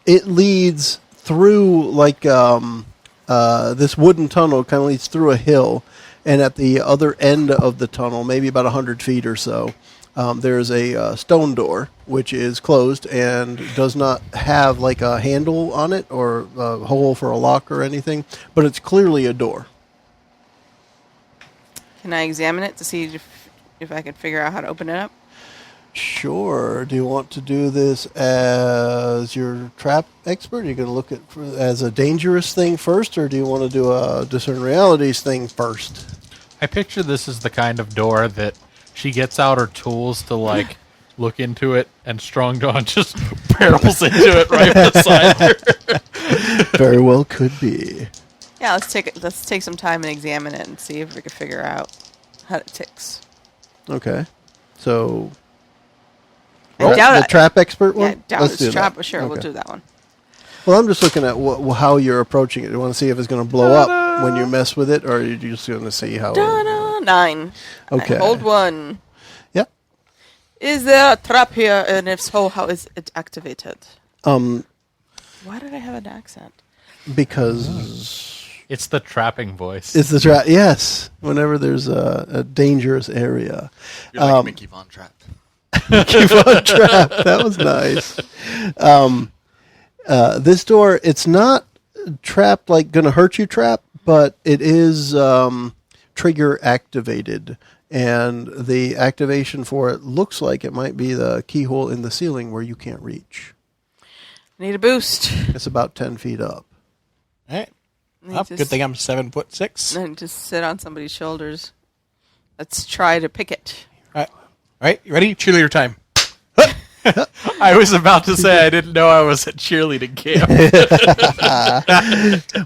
It leads through like this wooden tunnel. Kind of leads through a hill, and at the other end of the tunnel, maybe about 100 feet or so, there's a stone door which is closed and does not have like a handle on it or a hole for a lock or anything, but it's clearly a door. Can I examine it to see if I can figure out how to open it up? Sure. Do you want to do this as your trap expert? Are you going to look at as a dangerous thing first, or do you want to do a discern realities thing first? I picture this as the kind of door that she gets out her tools to like look into it, and Strongdawn just barrels into it right beside her. Very well could be. Yeah, let's take some time and examine it and see if we can figure out how it ticks. Okay. So I doubt the it. trap expert Yeah, one? doubt Let's it's do trap, that. but sure, we'll Okay. do that one. Well, I'm just looking at how you're approaching it. You want to see if it's going to blow up when you mess with it, or are you just going to see how... Da-da, 9. Okay. Hold 1. Yep. Is there a trap here, and if so, how is it activated? Why did I have an accent? Because... It's the trapping voice. It's the trap. Yes. Whenever there's a dangerous area. You're like Mickie Von Trapp. Keep on trap. That was nice. This door, it's not trapped like going to hurt you trap, but it is trigger activated. And the activation for it looks like it might be the keyhole in the ceiling where you can't reach. Need a boost. It's about 10 feet up. All right. Need Well, to good thing I'm 7'6". And just sit on somebody's shoulders. Let's try to pick it. All right, you ready? Cheerleader time. I was about to say I didn't know I was at cheerleading camp.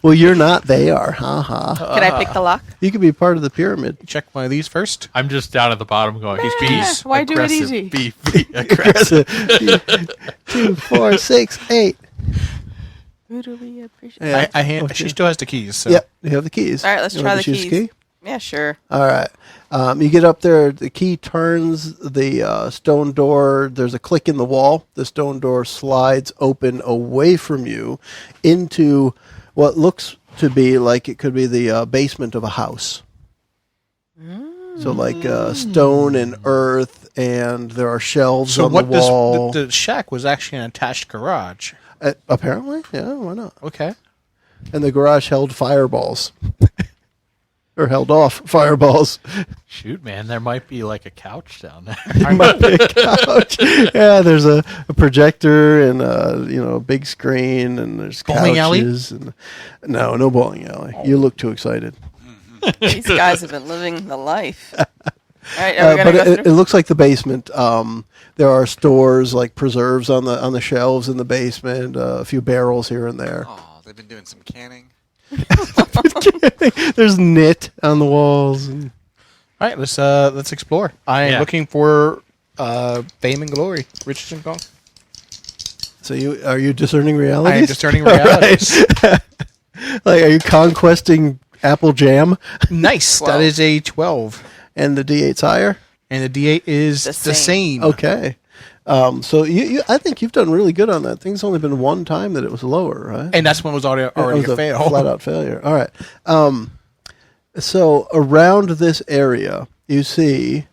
Well, you're not. They are. Ha. Can I pick the lock? You could be part of the pyramid. Check one of these first. I'm just down at the bottom going, Yeah, why do it aggressive, easy? Be aggressive. 2, 4, 6, 8. Who do we appreciate? Yeah. She still has the keys. So. Yep, you have the keys. All right, let's You try want the to choose keys. Key? Yeah, sure. All right. You get up there. The key turns the stone door. There's a click in the wall. The stone door slides open away from you into what looks to be like it could be the basement of a house. So like stone and earth, and there are shelves So on what the wall. the shack was actually an attached garage. Apparently, yeah. Why not? Okay. and the garage held fireballs. Or held off fireballs. Shoot, man, there might be like a couch down there. There might be a couch. Yeah, there's a projector and a big screen, and there's Bowling alley? couches. And, no bowling alley. You look too excited. These guys have been living the life. All right, are we gonna But go it through? looks like the basement. There are stores like preserves on the shelves in the basement. A few barrels here and there. Oh, they've been doing some canning. There's knit on the walls. And All right, let's explore. I am Yeah. looking for fame and glory, riches and gong. so are you discerning realities? I am discerning realities. Like, are you conquesting apple jam? Nice. 12. That is a 12. And the D8's higher? And the D8 is The the same. same. Okay. So I think you've done really good on that. Thing's only been one time that it was lower, right? And that's when it was already It was a fail. flat out failure. All right. So around this area, you see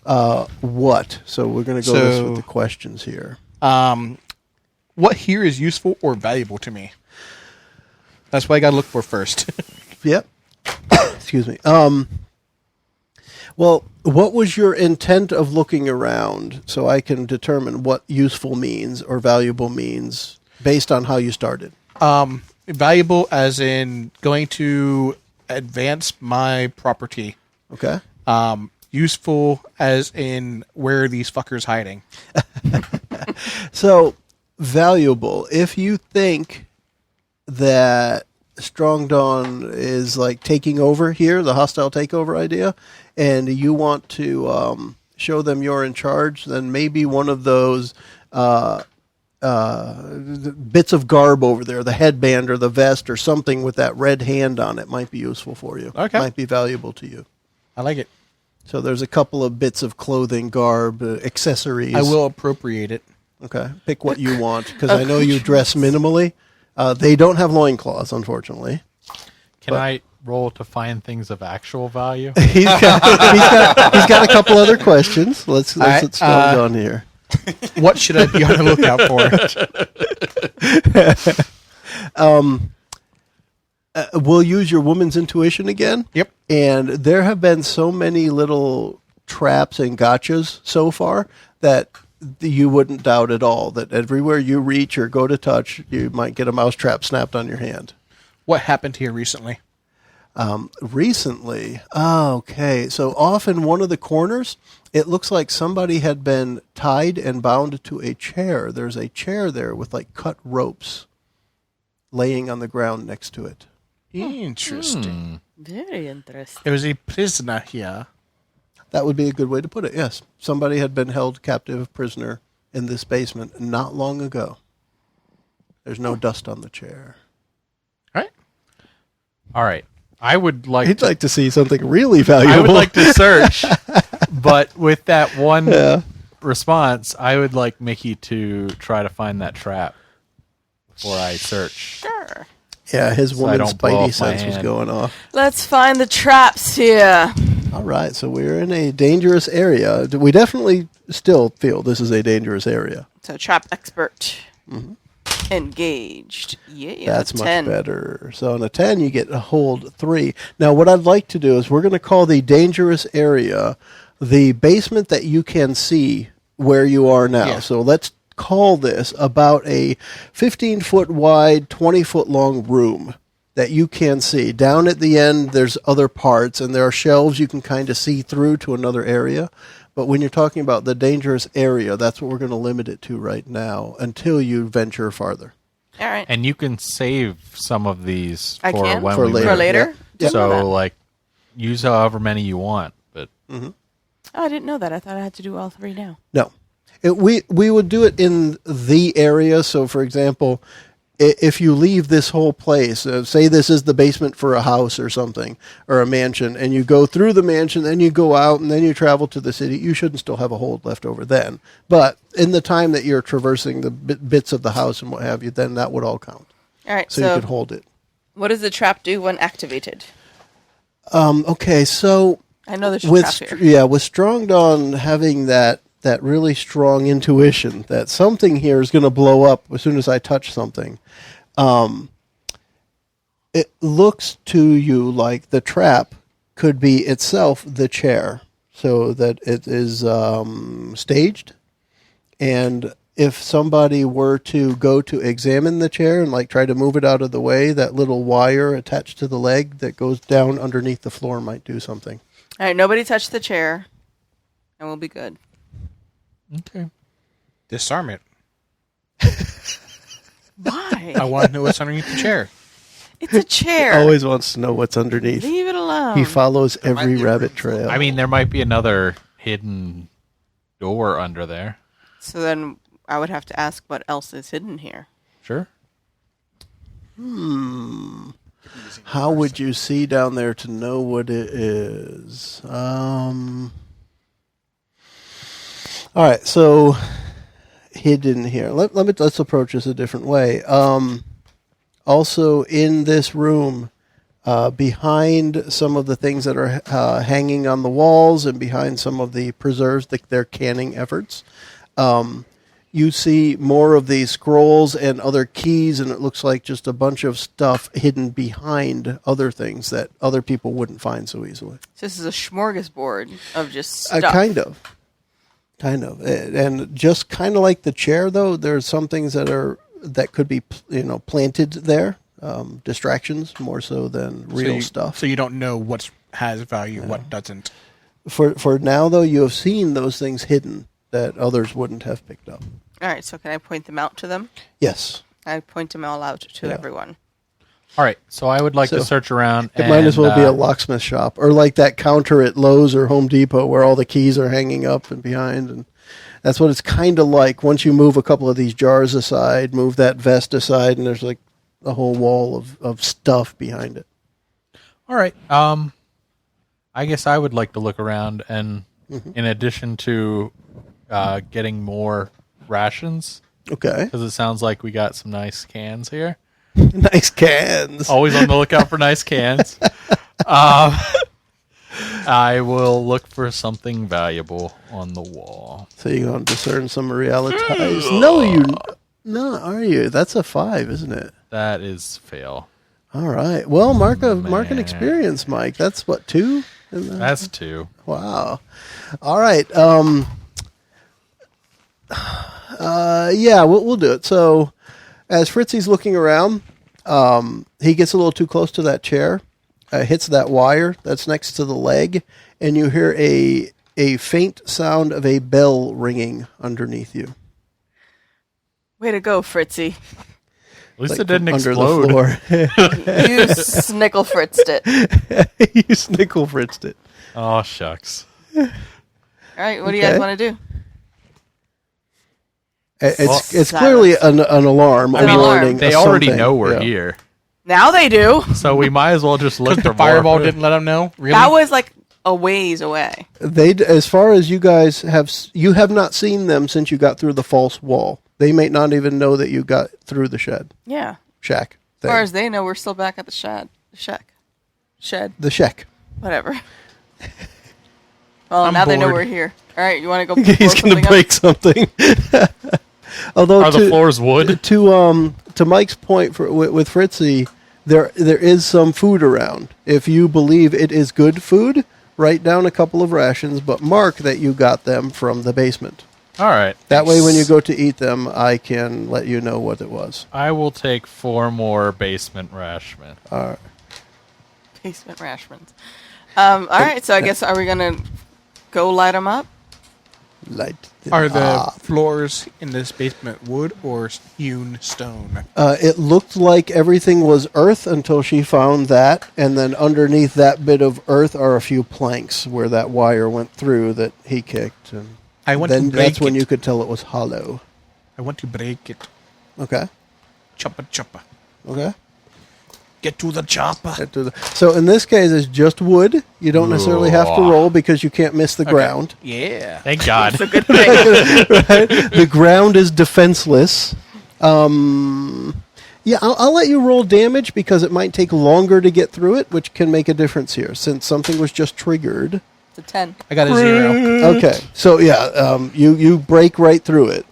what? So we're going to go this with the questions here. What here is useful or valuable to me? That's what I got to look for first. Yep. Excuse me. Well, what was your intent of looking around so I can determine what useful means or valuable means based on how you started? Valuable as in going to advance my property. Okay. Useful as in where are these fuckers hiding? So, valuable. If you think that Strongdawn is like taking over here, the hostile takeover idea, and you want to show them you're in charge, then maybe one of those bits of garb over there, the headband or the vest or something with that red hand on it, might be useful for you. Okay. Might be valuable to you. I like it. So there's a couple of bits of clothing, garb, accessories. I will appropriate it. Okay. Pick what you want, because I know you dress minimally. They don't have loincloths, unfortunately. Can I roll to find things of actual value? He's got a couple other questions. Let's right, get started on here. What should I be on the lookout for? We'll use your woman's intuition again. Yep. And there have been so many little traps and gotchas so far that you wouldn't doubt at all that everywhere you reach or go to touch, you might get a mousetrap snapped on your hand. What happened here recently? Recently, okay. So off in one of the corners, it looks like somebody had been tied and bound to a chair. There's a chair there with like cut ropes laying on the ground next to it. Interesting. Very interesting. There was a prisoner here. That would be a good way to put it, yes. Somebody had been held captive prisoner in this basement not long ago. There's no dust on the chair. Right? All right. I would like He'd to, like to see something really valuable. I would like to search, but with that one Yeah. response, I would like Mickie to try to find that trap before I search. Sure. Yeah, his So I woman's don't blow spidey up my sense was hand. going off. Let's find the traps here. All right, so we're in a dangerous area. We definitely still feel this is a dangerous area. So trap expert. Engaged. Yeah, That's much 10. better. So on a 10, you get a hold 3. Now, what I'd like to do is we're going to call the dangerous area the basement that you can see where you are now. Yeah. So let's call this about a 15-foot wide, 20-foot long room that you can see. Down at the end, there's other parts, and there are shelves you can kind of see through to another area. But when you're talking about the dangerous area, that's what we're going to limit it to right now until you venture farther. All right. And you can save some of these I for can? when For we later. For later? Yeah. Didn't know that. So like use however many you want, but Oh, I didn't know that. I thought I had to do all 3 now. No. We would do it in the area. So, for example, if you leave this whole place, say this is the basement for a house or something, or a mansion, and you go through the mansion, then you go out, and then you travel to the city, you shouldn't still have a hold left over then. But in the time that you're traversing the bits of the house and what have you, then that would all count. All right. So, So, you could hold it. what does the trap do when activated? Okay, so I know there's a with trap here. yeah, with Strongdawn having that really strong intuition that something here is going to blow up as soon as I touch something. It looks to you like the trap could be itself the chair, so that it is staged. And if somebody were to go to examine the chair and like try to move it out of the way, that little wire attached to the leg that goes down underneath the floor might do something. All right, nobody touch the chair, and we'll be good. Okay. Disarm it. Why? I want to know what's underneath the chair. It's a chair. Always wants to know what's underneath. Leave it alone. He follows every be a rabbit room full. trail. I mean, there might be another hidden door under there. So then I would have to ask what else is hidden here. Sure. How would you see down there to know what it is? All right, so hidden here. Let's approach this a different way. Also, in this room, behind some of the things that are hanging on the walls and behind some of the preserves, their canning efforts, you see more of these scrolls and other keys, and it looks like just a bunch of stuff hidden behind other things that other people wouldn't find so easily. So this is a smorgasbord of just stuff. Kind of. And just kind of like the chair, though, there's some things that could be, planted there, distractions more so than real stuff. So you don't know what has value, what doesn't. For now, though, you have seen those things hidden that others wouldn't have picked up. All right, so can I point them out to them? Yes. I point them all out to everyone. All right, so I would like to search around. It might as well be a locksmith shop, or like that counter at Lowe's or Home Depot where all the keys are hanging up and behind. And that's what it's kind of like. Once you move a couple of these jars aside, move that vest aside, and there's like a whole wall of stuff behind it. All right. I guess I would like to look around, and in addition to getting more rations, Okay. because it sounds like we got some nice cans here. Nice cans. Always on the lookout for nice cans. I will look for something valuable on the wall. So you're going to discern some realities. No, you're not, are you? That's a 5, isn't it? That is fail. All right. Well, mark an experience, Mike. That's what, 2? That's 2. Wow. All right. Yeah, we'll do it. So, as Fritzy's looking around, he gets a little too close to that chair, hits that wire that's next to the leg, and you hear a faint sound of a bell ringing underneath you. Way to go, Fritzy. At least Like it didn't under explode. the floor. You snickle fritzed it. You snickle fritzed it. Oh, shucks. All right, what do you guys Okay. want to do? It's clearly an alarm, a An alarm. warning. They a already something. know we're Yeah. here. Now they do. So we might as well just look Because for the fireball more. didn't let them know? Really? That was like a ways away. As far as you guys you have not seen them since you got through the false wall. They may not even know that you got through the Yeah. shack. As far as they know, we're still back at the shed. The shack. Whatever. Well, I'm now they know bored. we're here. All right, you want to go? He's blow going to something up? break something. Although Are the floors wood? to Mike's point with Fritzy, there is some food around. If you believe it is good food, write down a couple of rations, but mark that you got them from the basement. All right. That way, when you go to eat them, I can let you know what it was. I will take 4 more basement rations. All right. Basement rations. All right, so I guess are we gonna go light them up? Are the floors in this basement wood or hewn stone? It looked like everything was earth until she found that, and then underneath that bit of earth are a few planks where that wire went through that he kicked, and I want to then break that's when it. you could tell it was hollow. I want to break it. Okay. Chopper, chopper. Okay. Get to the chopper. So in this case, it's just wood. You don't necessarily have to roll because you can't miss the ground. Yeah. Thank God. It's a good thing. Right? The ground is defenseless. Yeah, I'll let you roll damage because it might take longer to get through it, which can make a difference here since something was just triggered. It's a 10. I got a 0. Okay, so yeah, you break right through it,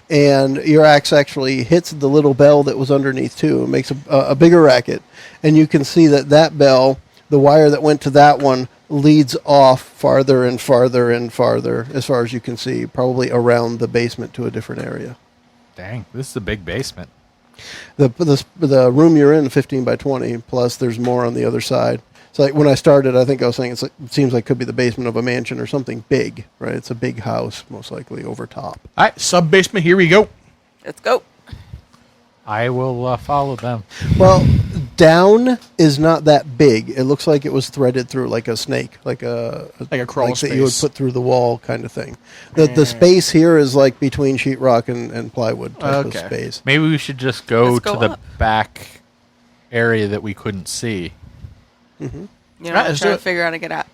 and your axe actually hits the little bell that was underneath too. It makes a bigger racket, and you can see that bell, the wire that went to that one, leads off farther and farther and farther, as far as you can see, probably around the basement to a different area. Dang, this is a big basement. The room you're in, 15 by 20, plus there's more on the other side. So like when I started, I think I was saying it seems like it could be the basement of a mansion or something big, right? It's a big house, most likely over top. All right, sub-basement, here we go. Let's go. I will follow them. Well, down is not that big. It looks like it was threaded through like a snake, like a crawl that you would space. put through the wall kind of thing. The space here is like between sheetrock and plywood type of space. Maybe we should just go Let's to go the up. back area that we couldn't see. You know, Right, I'm let's trying do to it. figure out how to get out.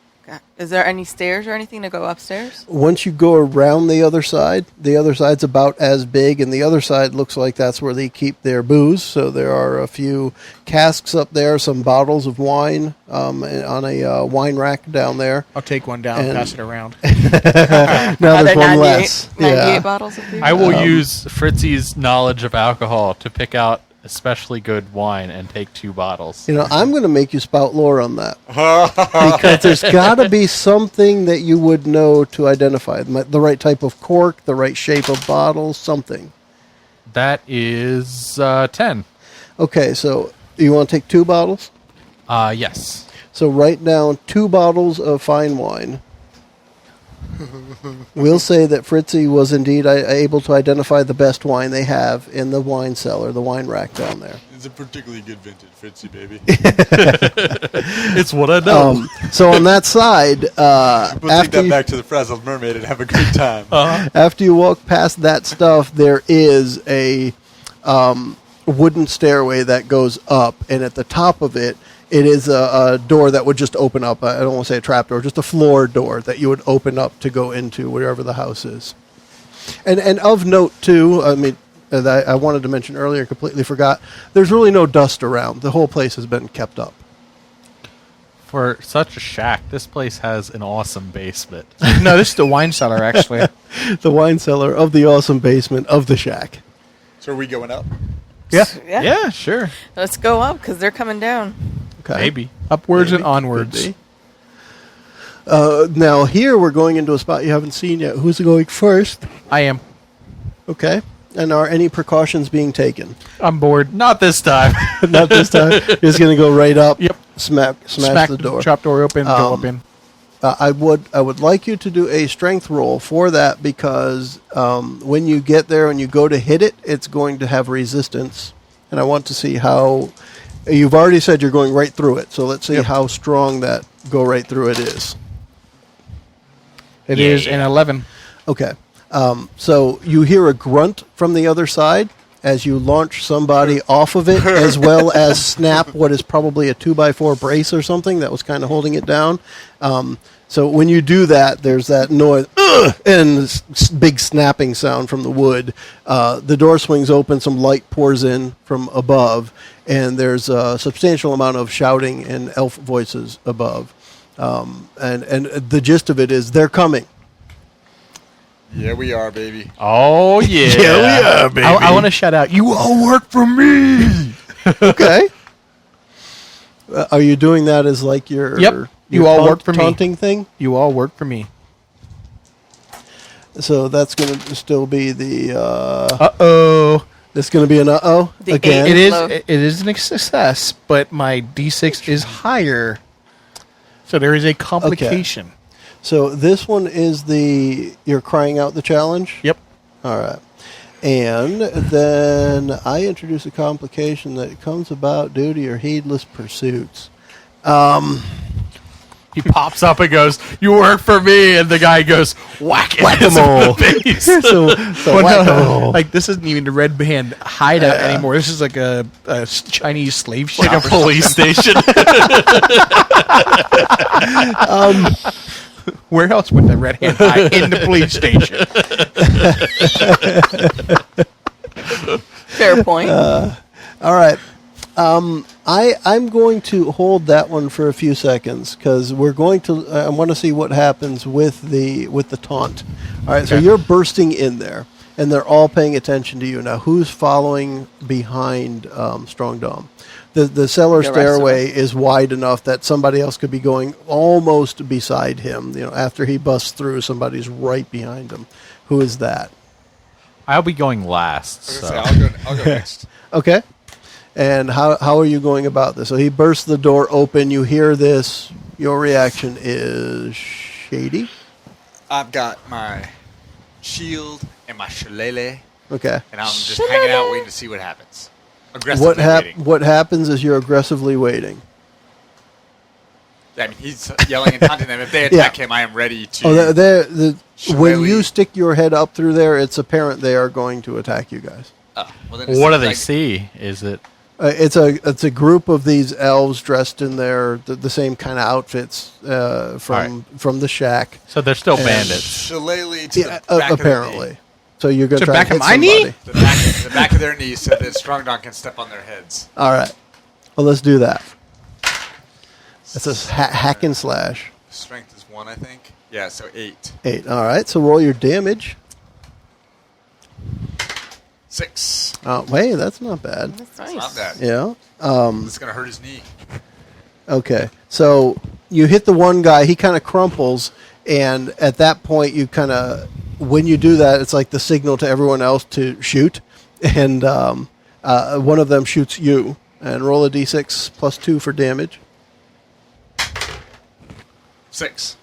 Is there any stairs or anything to go upstairs? Once you go around the other side's about as big, and the other side looks like that's where they keep their booze. So there are a few casks up there, some bottles of wine on a wine rack down there. I'll take one down and And- pass it around. Now Are there's there one 98, less. 98 bottles of beer? I will use Fritzy's knowledge of alcohol to pick out especially good wine and take 2 bottles. You know, I'm going to make you spout lore on that. Because there's got to be something that you would know to identify. The right type of cork, the right shape of bottle, something. That is 10. Okay, so you want to take 2 bottles? Yes. So write down 2 bottles of fine wine. We'll say that Fritzy was indeed able to identify the best wine they have in the wine cellar, the wine rack down there. It's a particularly good vintage Fritzy, baby. It's what I know. So on that side, We'll take after that you, back to the Frazzled Mermaid and have a great time. after you walk past that stuff, there is a wooden stairway that goes up, and at the top of it, it is a door that would just open up. I don't want to say a trap door, just a floor door that you would open up to go into wherever the house is. And of note, too, I mean, that I wanted to mention earlier, completely forgot, there's really no dust around. The whole place has been kept up. For such a shack, this place has an awesome basement. No, this is the wine cellar, actually. The wine cellar of the awesome basement of the shack. So are we going up? Yeah. Yeah, sure. Let's go up because they're coming down. Okay. Maybe. Upwards Maybe. and onwards. Could be. Now here we're going into a spot you haven't seen yet. Who's going first? I am. Okay. And are any precautions being taken? I'm bored. Not this time. Not this time. Just going to go right up. Yep. Smash the door. Trap door open, go up in. I would like you to do a strength roll for that because when you get there and you go to hit it, it's going to have resistance. And I want to see how. You've already said you're going right through it, so let's see how strong that go right through it is. It is an 11. Okay. So you hear a grunt from the other side as you launch somebody off of it, as well as snap what is probably a 2x4 brace or something that was kind of holding it down. So when you do that, there's that noise and this big snapping sound from the wood. The door swings open, some light pours in from above, and there's a substantial amount of shouting and elf voices above. And the gist of it is they're coming. Yeah, we are, baby. Oh, yeah. Yeah, we are, baby. I want to shout out, you all work for me! Okay. Are you doing that as like your Yep. You all work for me. taunting thing? You all work for me. So that's going to still be the. Uh-oh. It's going to be an uh-oh The again. It is Low. it is a success, but my D6 is higher. So there is a complication. So this one is you're crying out the challenge. Yep. All right. And then I introduce a complication that comes about due to your heedless pursuits. He pops up and goes, "You work for me," and the guy goes, "Whack it!" Whack-a-mole. Face. so Well, whack-a-mole. like this isn't even the red band hideout anymore. This is like a Chinese slave shop. Like a police station. Where else would the red hand hide? In the police station. Fair point. All right. I'm going to hold that one for a few seconds because we're going to. I want to see what happens with the taunt. All right. So Okay. you're bursting in there, and they're all paying attention to you. Now, who's following behind Strongdawn? The cellar The rest of stairway is wide enough that somebody else could be going almost beside him. You know, after he busts through, somebody's right behind him. Who is that? I'll be going last. I was So. gonna say, I'll go next. Okay. And how are you going about this? So he bursts the door open. You hear this. Your reaction is shady. I've got my shield and my shillelagh, Okay. and I'm just hanging out waiting to see what happens. Aggressively waiting. What happens is you're aggressively waiting. I mean, he's yelling and taunting them. If they attack him, I am ready to. Oh, when shillelagh. you stick your head up through there, it's apparent they are going to attack you guys. Well, then it What do seems they like- see? Is it? It's a group of these elves dressed in the same kind of outfits from the shack. So they're still And- bandits. Shillelagh to Yeah, the back apparently. of the knee. So you're going To to try back and of hit my knee? somebody. The back of their knee so that Strongdawn can step on their heads. All right. Well, let's do that. That's a hack and slash. Strength is 1, I think. Yeah, so 8. 8. All right. So roll your damage. 6. Oh, hey, that's not bad. That's It's nice. not bad. Yeah. It's going to hurt his knee. Okay. So you hit the one guy. He kind of crumples, and at that point, you kind of, when you do that, it's like the signal to everyone else to shoot, and one of them shoots you. And roll a d6 plus 2 for damage. 6.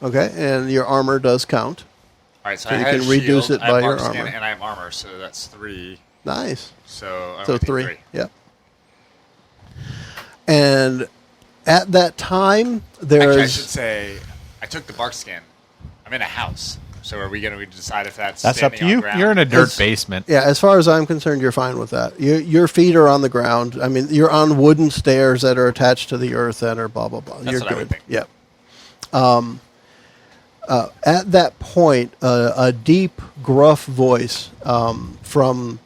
Okay, and your armor does count. All right, so So I you had can a reduce shield, it I have by your marksman, armor. and I have armor, so that's 3. Nice. So I'm So gonna take 3. 3. Yep. And at that time, Actually, I should there's say I took the bark skin. I'm in a house. So are we going to decide if that's That's up standing to on you. ground? You're in a dirt It's- basement. yeah. As far as I'm concerned, you're fine with that. Your feet are on the ground. I mean, you're on wooden stairs that are attached to the earth that are blah blah blah. That's You're what I good. would think. Yep. At that point, a deep, gruff voice from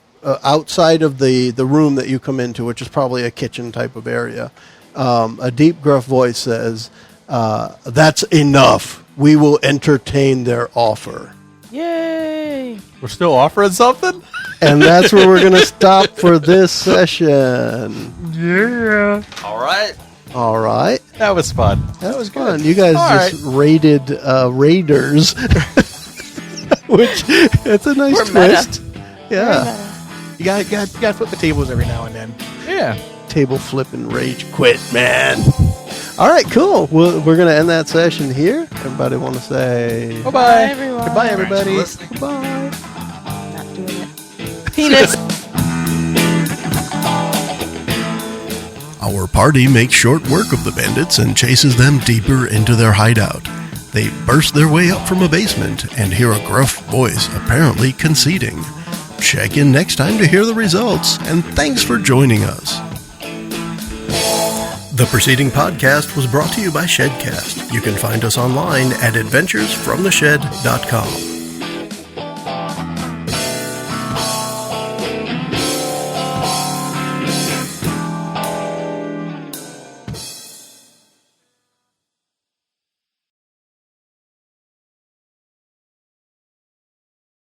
outside of the room that you come into, which is probably a kitchen type of area, a deep, gruff voice says, "That's enough. We will entertain their offer." Yay! We're still offering something? And that's where we're going to stop for this session. Yeah. All right. All right. That was fun. That was fun. You guys All just raided Raiders, which it's a nice We're twist. meta. Yeah. You got to flip the tables every now and then. Yeah. Table flipping rage quit, man. All right, cool. We're going to end that session here. Everybody want to say Bye-bye. Bye, everyone. goodbye, Thanks for everybody. listening. Goodbye. Not doing it. Penis. Our party makes short work of the bandits and chases them deeper into their hideout. They burst their way up from a basement and hear a gruff voice apparently conceding. Check in next time to hear the results, and thanks for joining us. The preceding podcast was brought to you by Shedcast. You can find us online at adventuresfromtheshed.com.